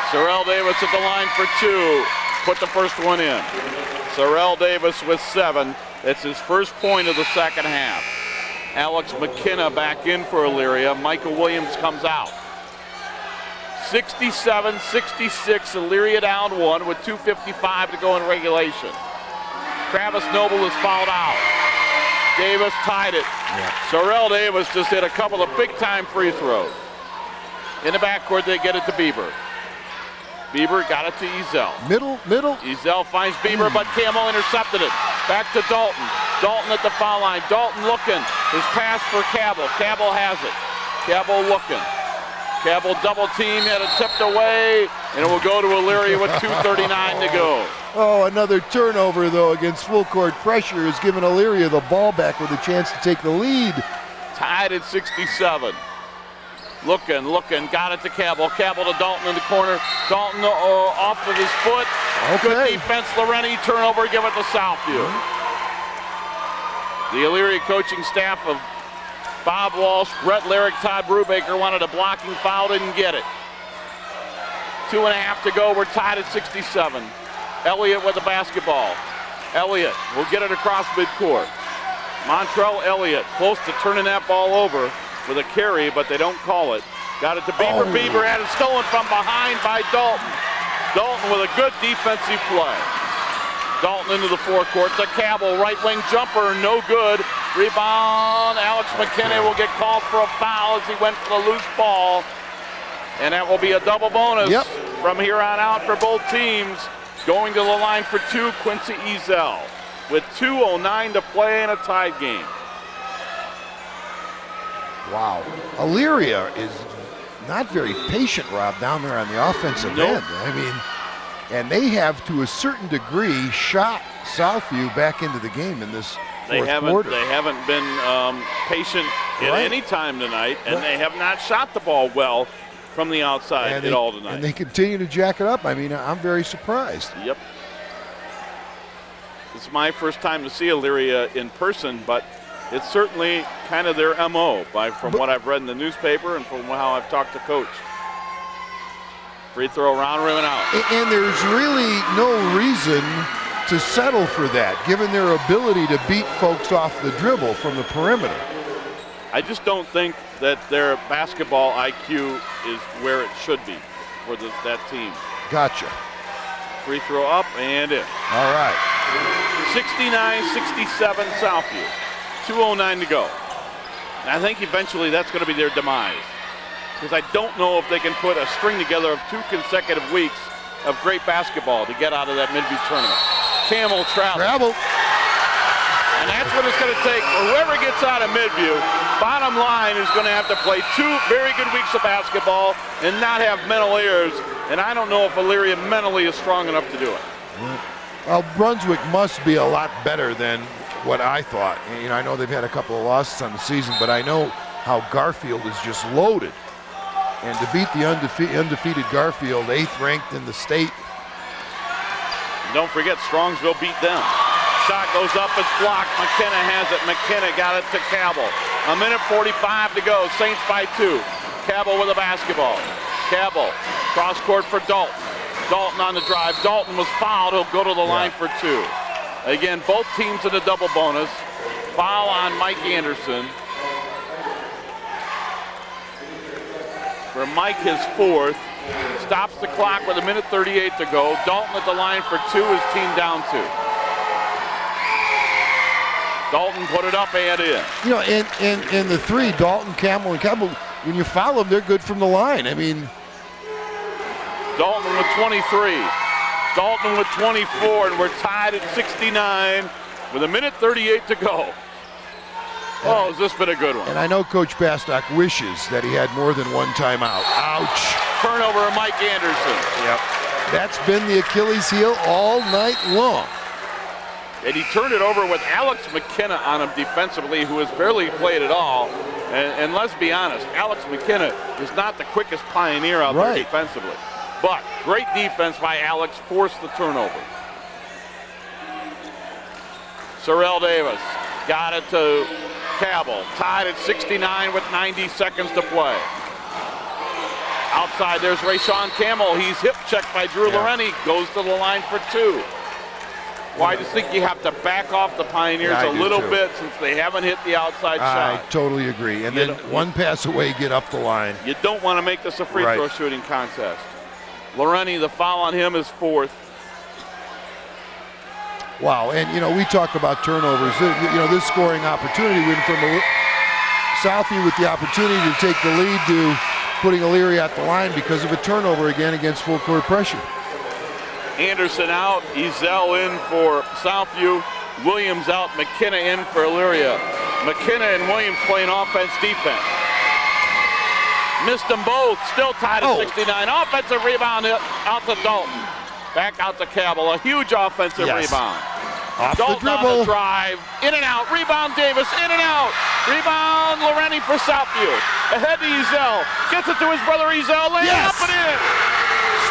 Sorrell Davis at the line for 2. Put the first one in. Sorrell Davis with 7. It's his first point of the second half. Alex McKenna back in for Elyria. Michael Williams comes out. 67-66, Elyria down 1 with 2:55 to go in regulation. Travis Noble is fouled out. Davis tied it. Sorrell Davis just hit a couple of big-time free throws. In the backcourt, they get it to Bieber. Bieber got it to Ezell. Middle. Ezell finds Bieber, but Camel intercepted it. Back to Dalton. Dalton at the foul line. Dalton looking. His pass for Cabell. Cabell has it. Cabell looking. Cabell double team, had it tipped away, and it will go to Elyria with 2:39 to go. Oh, another turnover, though, against full court pressure has given Elyria the ball back with a chance to take the lead. Tied at 67. Looking, got it to Cabell. Cabell to Dalton in the corner. Dalton off of his foot. Okay. Good defense, Lorain, turnover, give it to Southview. The Elyria coaching staff of Bob Walsh, Brett Lyrick, Todd Brubaker wanted a blocking foul, didn't get it. 2.5 to go, we're tied at 67. Elliott with the basketball. Elliott will get it across midcourt. Montrell Elliott close to turning that ball over with a carry, but they don't call it. Got it to Bieber. Bieber had it stolen from behind by Dalton. Dalton with a good defensive play. Dalton into the forecourt to Cabell, right wing jumper, no good. Rebound, Alex McKinney will get called for a foul as he went for the loose ball. And that will be a double bonus from here on out for both teams. Going to the line for 2, Quincy Ezell, with 2:09 to play in a tied game. Wow. Elyria is not very patient, Rob, down there on the offensive end. I mean, and they have, to a certain degree, shot Southview back into the game in this fourth quarter. They haven't been patient at any time tonight, and they have not shot the ball well from the outside at all tonight. And they continue to jack it up. I mean, I'm very surprised. Yep. It's my first time to see Elyria in person, but it's certainly kind of their MO from what I've read in the newspaper and from how I've talked to Coach. Free throw, round, rim, and out. And there's really no reason to settle for that, given their ability to beat folks off the dribble from the perimeter. I just don't think that their basketball IQ is where it should be for that team. Gotcha. Free throw up and in. All right. 69-67 Southview. 2:09 to go. And I think eventually that's going to be their demise, because I don't know if they can put a string together of 2 consecutive weeks of great basketball to get out of that Midview tournament. Camel travel. And that's what it's going to take for whoever gets out of Midview. Bottom line is going to have to play 2 very good weeks of basketball and not have mental errors. And I don't know if Elyria mentally is strong enough to do it. Well, Brunswick must be a lot better than what I thought. You know, I know they've had a couple of losses on the season, but I know how Garfield is just loaded. And to beat the undefeated Garfield, 8th ranked in the state. Don't forget, Strongsville beat them. Shot goes up, it's blocked. McKenna has it. McKenna got it to Cabell. 1:45 to go. Saints by 2. Cabell with a basketball. Cabell, cross court for Dalton. Dalton on the drive. Dalton was fouled. He'll go to the line for 2. Again, both teams in a double bonus. Foul on Mike Anderson. For Mike, his 4th. Stops the clock with 1:38 to go. Dalton at the line for 2, his team down 2. Dalton put it up and in. You know, in the 3, Dalton, Campbell, and Campbell, when you foul them, they're good from the line. I mean, Dalton with 23. Dalton with 24, and we're tied at 69 with 1:38 to go. Oh, has this been a good one? And I know Coach Bastock wishes that he had more than one timeout. Ouch. Turnover of Mike Anderson. Yep. That's been the Achilles heel all night long. And he turned it over with Alex McKenna on him defensively, who has barely played at all. And let's be honest, Alex McKenna is not the quickest pioneer out there defensively. But great defense by Alex, forced the turnover. Sorrell Davis got it to Cabell, tied at 69 with 90 seconds to play. Outside, there's Rayshawn Campbell. He's hip checked by Drew Lorain. He goes to the line for 2. Well, I just think you have to back off the Pioneers a little bit since they haven't hit the outside shot. I totally agree. And then one pass away, get up the line. You don't want to make this a free throw shooting contest. Lorain, the foul on him is 4th. Wow, and you know, we talk about turnovers. You know, this scoring opportunity went from Southview with the opportunity to take the lead to putting Elyria at the line because of a turnover again against full court pressure. Anderson out, Ezel in for Southview, Williams out, McKenna in for Elyria. McKenna and Williams playing offense, defense. Missed them both, still tied at 69. Offensive rebound out to Dalton. Back out to Cabell, a huge offensive rebound. Off Dalton the dribble. on the drive, in and out, rebound Davis, in and out. Rebound Lorain for Southview. Ahead to Ezel, gets it to his brother Ezel, laying up and in.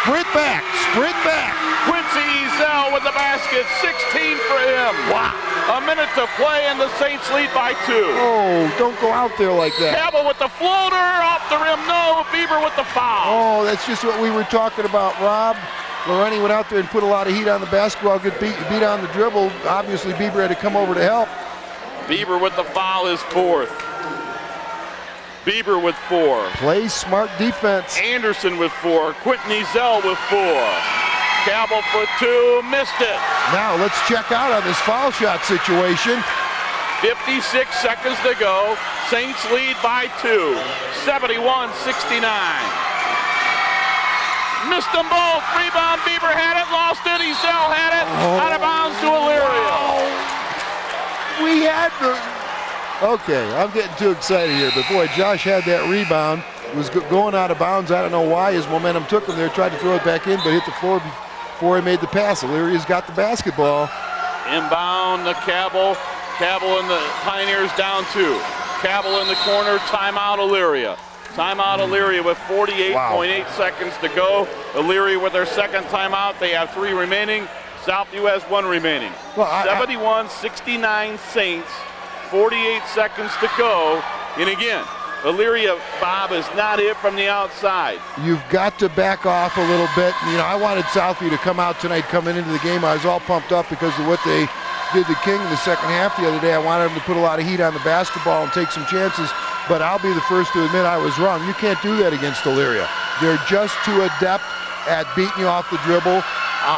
Sprint back, sprint back. Quincy Ezel with the basket, 16 for him. Wow. A minute to play and the Saints lead by 2. Oh, don't go out there like that. Cabell with the floater, off the rim, no. Bieber with the foul. Oh, that's just what we were talking about, Rob. Lorain went out there and put a lot of heat on the basketball, get beat on the dribble. Obviously, Bieber had to come over to help. Bieber with the foul is 4th. Bieber with 4. Play smart defense. Anderson with 4. Quentin Ezel with 4. Cabell for 2, missed it. Now let's check out on this foul shot situation. 56 seconds to go. Saints lead by 2. 71-69. Missed them both. Rebound, Bieber had it, lost it. Ezel had it. Out of bounds to Elyria. Wow. We had the... Okay, I'm getting too excited here, but boy, Josh had that rebound. Was going out of bounds. I don't know why. His momentum took him there. Tried to throw it back in, but hit the floor before he made the pass. Elyria's got the basketball. Inbound to Cabell. Cabell and the Pioneers down 2. Cabell in the corner. Timeout Elyria. Timeout Elyria with 48.8 seconds to go. Elyria with their second timeout. They have 3 remaining. Southview has 1 remaining. 71-69 Saints. 48 seconds to go. And again, Elyria, Bob, is not hit from the outside. You've got to back off a little bit. You know, I wanted Southview to come out tonight, coming into the game. I was all pumped up because of what they did to King in the second half the other day. I wanted them to put a lot of heat on the basketball and take some chances. But I'll be the first to admit I was wrong. You can't do that against Elyria. They're just too adept at beating you off the dribble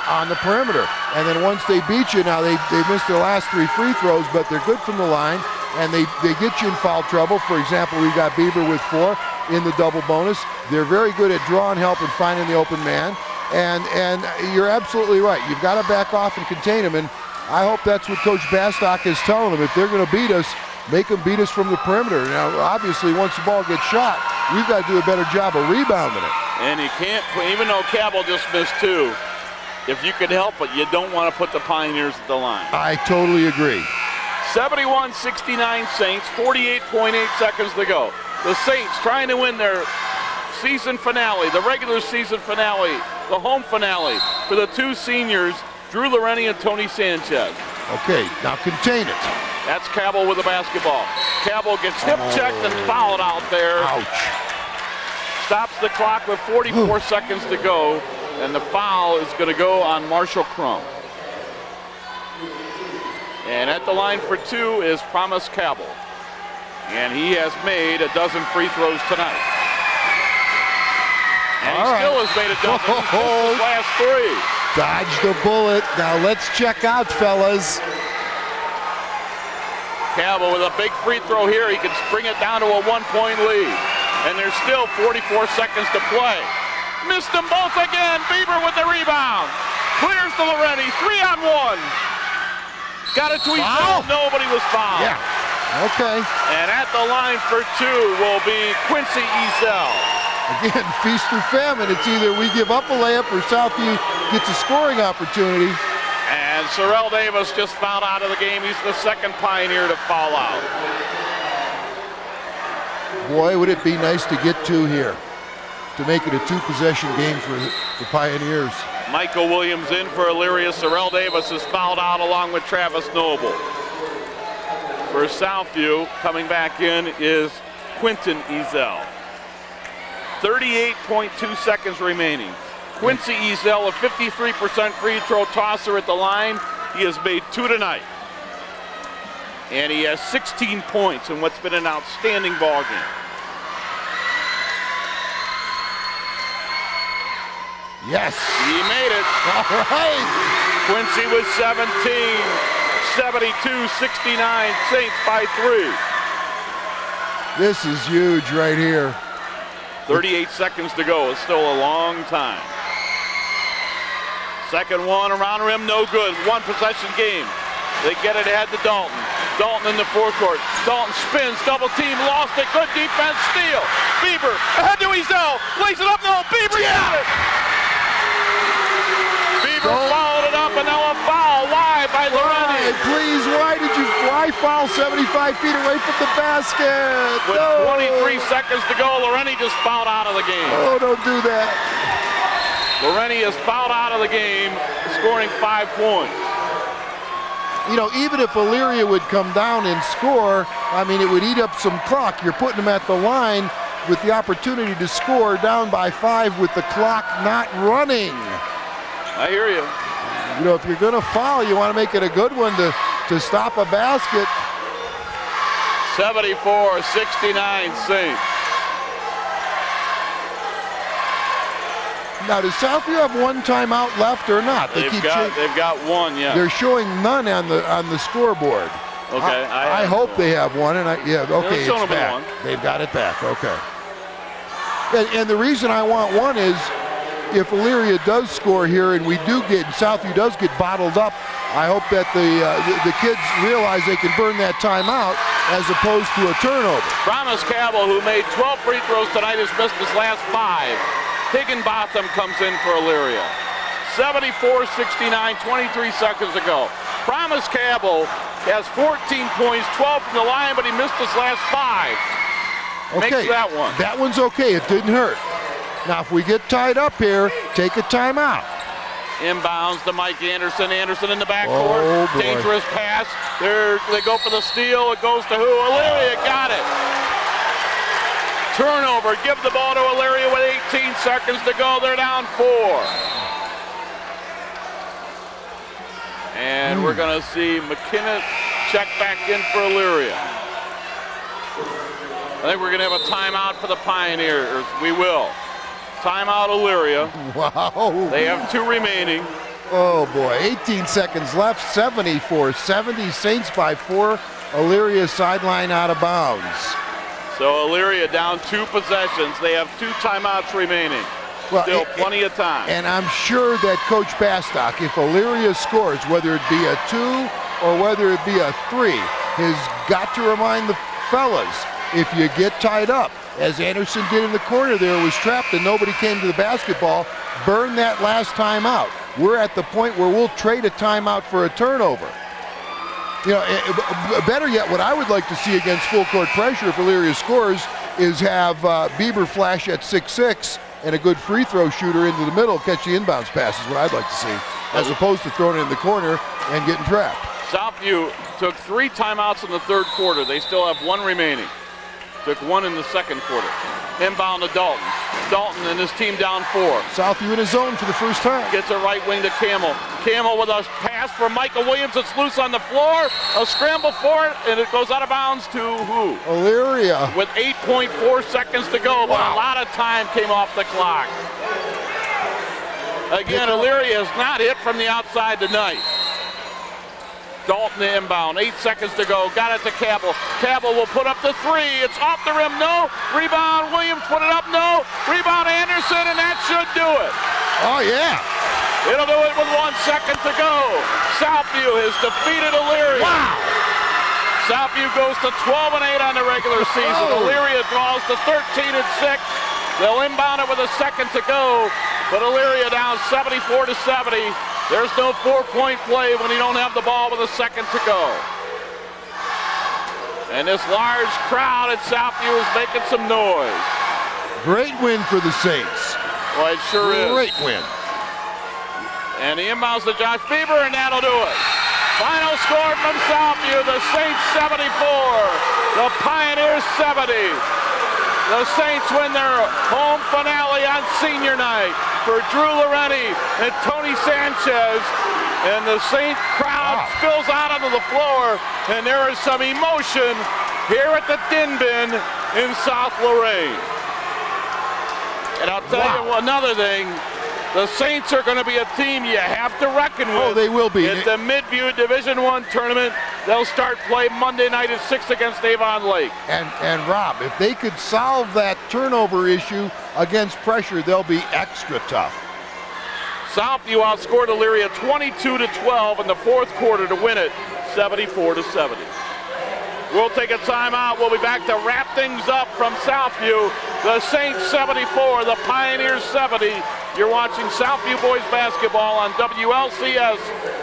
on the perimeter. And then once they beat you, now they missed their last 3 free throws, but they're good from the line, and they get you in foul trouble. For example, we've got Bieber with 4 in the double bonus. They're very good at drawing help and finding the open man. And you're absolutely right. You've got to back off and contain them. And I hope that's what Coach Bastock is telling them. If they're going to beat us, make them beat us from the perimeter. Now, obviously, once the ball gets shot, we've got to do a better job of rebounding it. And you can't, even though Cabell just missed 2, if you could help it, you don't want to put the Pioneers at the line. I totally agree. 71-69 Saints, 48.8 seconds to go. The Saints trying to win their season finale, the regular season finale, the home finale for the two seniors, Drew Lorain and Tony Sanchez. Okay, now contain it. That's Cabell with the basketball. Cabell gets hip checked and fouled out there. Ouch. Stops the clock with 44 seconds to go, and the foul is going to go on Marshall Crum. And at the line for two is Promise Cabell. And he has made a dozen free throws tonight. And he still has made a dozen. His last three. Dodge the bullet. Now let's check out, fellas. Cabell with a big free throw here. He can bring it down to a 1-point lead. And there's still 44 seconds to play. Missed them both again. Bieber with the rebound. Clears to Loretti. 3-on-1. Got it to Ezel. Nobody was fouled. Yeah. Okay. And at the line for two will be Quincy Ezel. Again, feast or famine. It's either we give up a layup or Southview gets a scoring opportunity. And Sorrell Davis just fouled out of the game. He's the second Pioneer to foul out. Boy, would it be nice to get two here to make it a two-possession game for the Pioneers. Michael Williams in for Elyria. Sorrell Davis is fouled out along with Travis Noble. For Southview, coming back in is Quinton Ezel. 38.2 seconds remaining. Quincy Ezel, a 53% free throw tosser at the line. He has made two tonight. And he has 16 points in what's been an outstanding ball game. Yes. He made it. All right. Quincy with 17. 72-69, Saints by 3. This is huge right here. 38 seconds to go. It's still a long time. Second one around the rim, no good. One possession game. They get it ahead to Dalton. Dalton in the forecourt. Dalton spins, double team, lost it. Good defense, steal. Bieber ahead to Ezel. Lays it up, no. Bieber got it. Bieber fouled it up, and now a foul live by Lorain. Please, why foul 75 feet away from the basket? With 23 seconds to go, Lorain just fouled out of the game. Oh, don't do that. Lorain is fouled out of the game, scoring 5 points. You know, even if Elyria would come down and score, I mean, it would eat up some clock. You're putting them at the line with the opportunity to score down by 5 with the clock not running. I hear you. You know, if you're going to foul, you want to make it a good one to stop a basket. 74-69 Saints. Now, does Southview have one timeout left or not? They've got one, yeah. They're showing none on the scoreboard. Okay. I hope they have one, and okay, it's back. One. They've got it back. Okay. And the reason I want one is if Elyria does score here and Southview does get bottled up, I hope that the kids realize they can burn that timeout as opposed to a turnover. Promise Cabell, who made 12 free throws tonight, has missed his last 5. Higginbotham comes in for Elyria. 74-69, 23 seconds ago. Promise Cabell has 14 points, 12 from the line, but he missed his last 5. Okay, makes that one. That one's okay. It didn't hurt. Now, if we get tied up here, take a timeout. Inbounds to Mike Anderson. Anderson in the backcourt. Oh, boy. Dangerous pass. They go for the steal. It goes to who? Elyria got it. Turnover. Give the ball to Elyria with 18 seconds to go. They're down 4. And we're going to see McKinnon check back in for Elyria. I think we're going to have a timeout for the Pioneers. We will. Timeout Elyria. Wow. They have 2 remaining. Oh boy, 18 seconds left, 74-70, Saints by 4. Elyria sideline out of bounds. So Elyria down 2 possessions. They have 2 timeouts remaining. Well, still plenty of time. And I'm sure that Coach Bastock, if Elyria scores, whether it be a 2 or whether it be a 3, has got to remind the fellas, if you get tied up, as Anderson did in the corner there, was trapped and nobody came to the basketball, burn that last timeout. We're at the point where we'll trade a timeout for a turnover. You know, better yet, what I would like to see against full court pressure if Elyria scores is have Bieber flash at 6'6", and a good free throw shooter into the middle, catch the inbounds pass is what I'd like to see, as opposed to throwing it in the corner and getting trapped. Southview took 3 timeouts in the third quarter. They still have 1 remaining. Took 1 in the second quarter. Inbound to Dalton. Dalton and his team down 4. Southview in his zone for the first time. Gets a right wing to Camel. Camel with a pass for Michael Williams. It's loose on the floor. A scramble for it, and it goes out of bounds to who? Elyria. With 8.4 seconds to go, but a lot of time came off the clock. Again, Elyria has not hit from the outside tonight. Dalton the inbound, 8 seconds to go, got it to Cabell. Cabell will put up the 3, it's off the rim, no. Rebound, Williams put it up, no. Rebound, Anderson, and that should do it. Oh, yeah. It'll do it with 1 second to go. Southview has defeated Elyria. Wow. Southview goes to 12-8 on the regular season. Elyria draws to 13-6. They'll inbound it with a second to go, but Elyria down 74-70. There's no 4-point play when you don't have the ball with a second to go. And this large crowd at Southview is making some noise. Great win for the Saints. Well, it sure is. Great win. And the inbounds to Josh Bieber, and that'll do it. Final score from Southview, the Saints 74, the Pioneers 70. The Saints win their home finale on senior night for Drew Lorain and Tony Sanchez. And the Saint crowd spills out onto the floor, and there is some emotion here at the Din Bin in South Lorain. And I'll tell you another thing. The Saints are going to be a team you have to reckon with. Oh, they will be. At the Midview Division I tournament, they'll start play Monday night at 6 against Avon Lake. And Rob, if they could solve that turnover issue against pressure, they'll be extra tough. Southview outscored Elyria 22-12 in the fourth quarter to win it 74-70. We'll take a timeout. We'll be back to wrap things up from Southview. The Saints 74, the Pioneers 70. You're watching Southview boys basketball on WLCS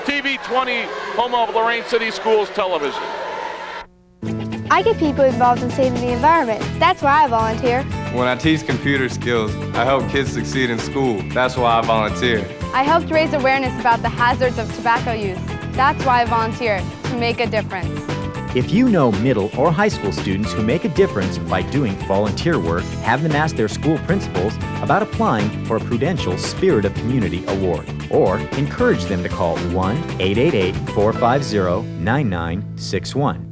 TV 20, home of Lorain City Schools television. I get people involved in saving the environment. That's why I volunteer. When I teach computer skills, I help kids succeed in school. That's why I volunteer. I helped raise awareness about the hazards of tobacco use. That's why I volunteer, to make a difference. If you know middle or high school students who make a difference by doing volunteer work, have them ask their school principals about applying for a Prudential Spirit of Community Award, or encourage them to call 1-888-450-9961.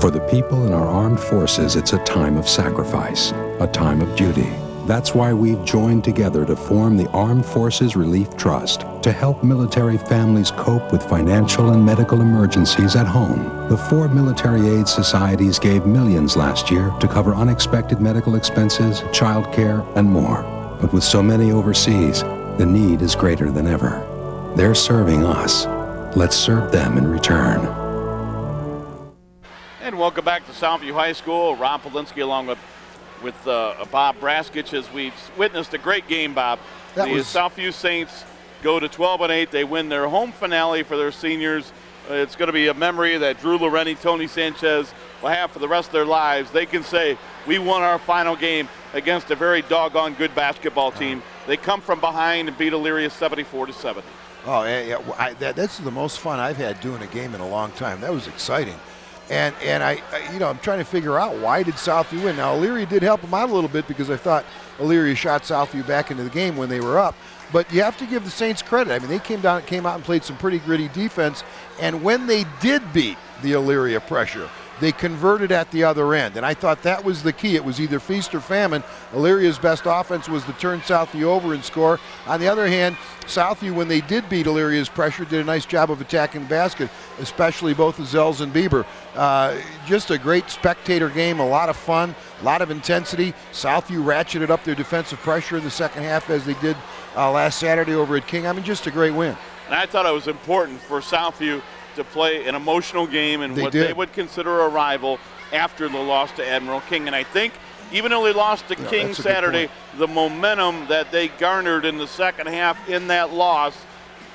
For the people in our armed forces, it's a time of sacrifice, a time of duty. That's why we've joined together to form the Armed Forces Relief Trust to help military families cope with financial and medical emergencies at home. The 4 military aid societies gave millions last year to cover unexpected medical expenses, child care, and more. But with so many overseas, the need is greater than ever. They're serving us. Let's serve them in return. And welcome back to Southview High School. Ron Polinsky along with Bob Braskich as we witnessed a great game, Bob. The Southview Saints go to 12-8. They win their home finale for their seniors. It's going to be a memory that Drew Lorain, Tony Sanchez will have for the rest of their lives. They can say, we won our final game against a very doggone good basketball team. They come from behind and beat Elyria 74-70. Oh, yeah. This is the most fun I've had doing a game in a long time. That was exciting. And I'm trying to figure out, why did Southview win? Now, Elyria did help them out a little bit because I thought Elyria shot Southview back into the game when they were up. But you have to give the Saints credit. I mean, they came out and played some pretty gritty defense. And when they did beat the Elyria pressure, they converted at the other end. And I thought that was the key. It was either feast or famine. Elyria's best offense was to turn Southview over and score. On the other hand, Southview, when they did beat Elyria's pressure, did a nice job of attacking the basket, especially both of Zels and Bieber. Just a great spectator game, a lot of fun, a lot of intensity. Southview ratcheted up their defensive pressure in the second half as they did last Saturday over at King. I mean, just a great win. And I thought it was important for Southview to play an emotional game and they would consider a rival after the loss to Admiral King. And I think even though they lost to King Saturday, the momentum that they garnered in the second half in that loss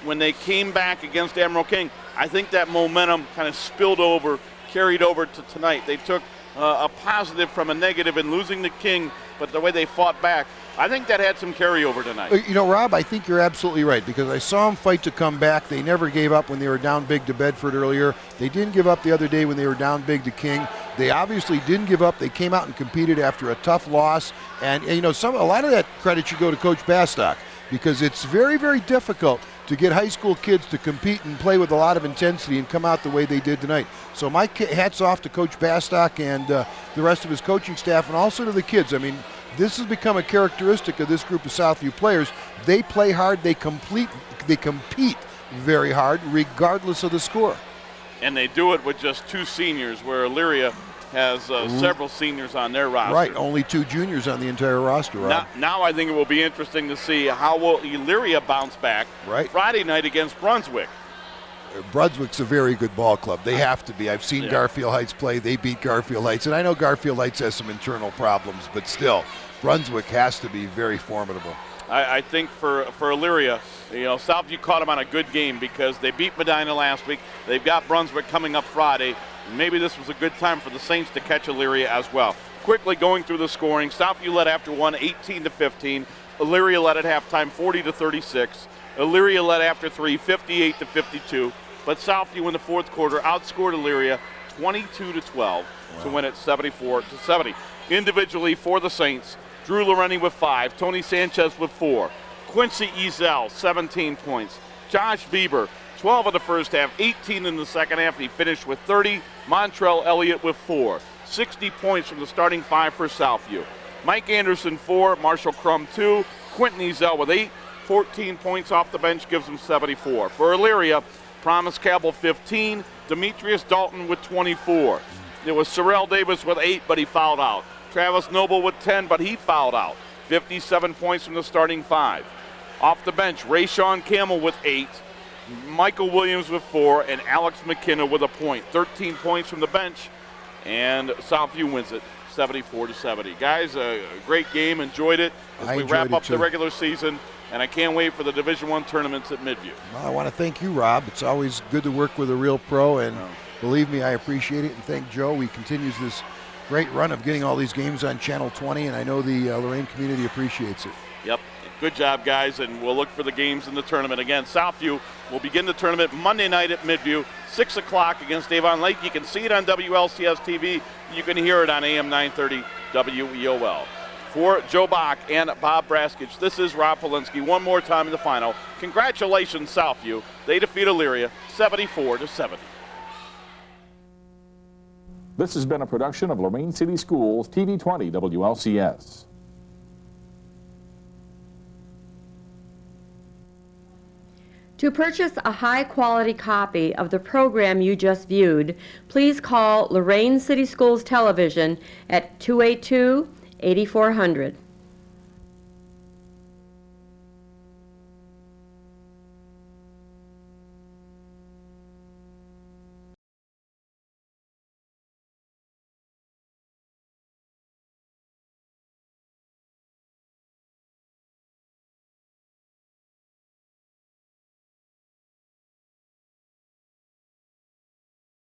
when they came back against Admiral King, I think that momentum kind of spilled over, carried over to tonight. They took a positive from a negative in losing the King, but the way they fought back, I think that had some carryover tonight. You know, Rob, I think you're absolutely right, because I saw them fight to come back. They never gave up when they were down big to Bedford earlier. They didn't give up the other day when they were down big to King. They obviously didn't give up. They came out and competed after a tough loss. And you know, a lot of that credit should go to Coach Bastock, because it's very, very difficult to get high school kids to compete and play with a lot of intensity and come out the way they did tonight. So my hats off to Coach Bastock and the rest of his coaching staff, and also to the kids. I mean, this has become a characteristic of this group of Southview players. They play hard, they compete very hard, regardless of the score. And they do it with just 2 seniors, where Elyria has several seniors on their roster. Right, only 2 juniors on the entire roster, Rob. Now I think it will be interesting to see how will Elyria bounce back Friday night against Brunswick. Brunswick's a very good ball club. They have to be. I've seen Garfield Heights play. They beat Garfield Heights. And I know Garfield Heights has some internal problems, but still, Brunswick has to be very formidable. I think for Elyria, you know, Southview caught them on a good game because they beat Medina last week. They've got Brunswick coming up Friday. Maybe this was a good time for the Saints to catch Elyria as well. Quickly going through the scoring, Southview led after 1, 18-15. Elyria led at halftime, 40-36. Elyria led after 3, 58-52. But Southview in the fourth quarter outscored Elyria 22-12 to win it 74-70. Individually for the Saints, Drew Lorain with 5, Tony Sanchez with 4, Quincy Ezel 17 points, Josh Bieber 12 in the first half, 18 in the second half. He finished with 30. Montrell Elliott with 4, 60 points from the starting 5 for Southview. Mike Anderson 4, Marshall Crum 2, Quentin Ezel with 8, 14 points off the bench gives him 74. For Elyria, Promise Cabell 15, Demetrius Dalton with 24. It was Sorrell Davis with 8, but he fouled out. Travis Noble with 10, but he fouled out. 57 points from the starting 5. Off the bench, Rayshawn Campbell with 8, Michael Williams with 4, and Alex McKenna with a point. 13 points from the bench, and Southview wins it 74-70. Guys, a great game. Enjoyed it as we wrap up the regular season, and I can't wait for the Division I tournaments at Midview. Well, I want to thank you, Rob. It's always good to work with a real pro, and believe me, I appreciate it. And thank Joe. He continues this great run of getting all these games on Channel 20, and I know the Lorain community appreciates it. Yep. Good job, guys, and we'll look for the games in the tournament. Again, Southview will begin the tournament Monday night at Midview, 6 o'clock against Avon Lake. You can see it on WLCS TV. You can hear it on AM 930 WEOL. For Joe Bach and Bob Braskich, this is Rob Polinsky. One more time in the final. Congratulations, Southview. They defeat Elyria 74-70. This has been a production of Lorain City Schools, TV 20 WLCS. To purchase a high-quality copy of the program you just viewed, please call Lorain City Schools Television at 282-8400.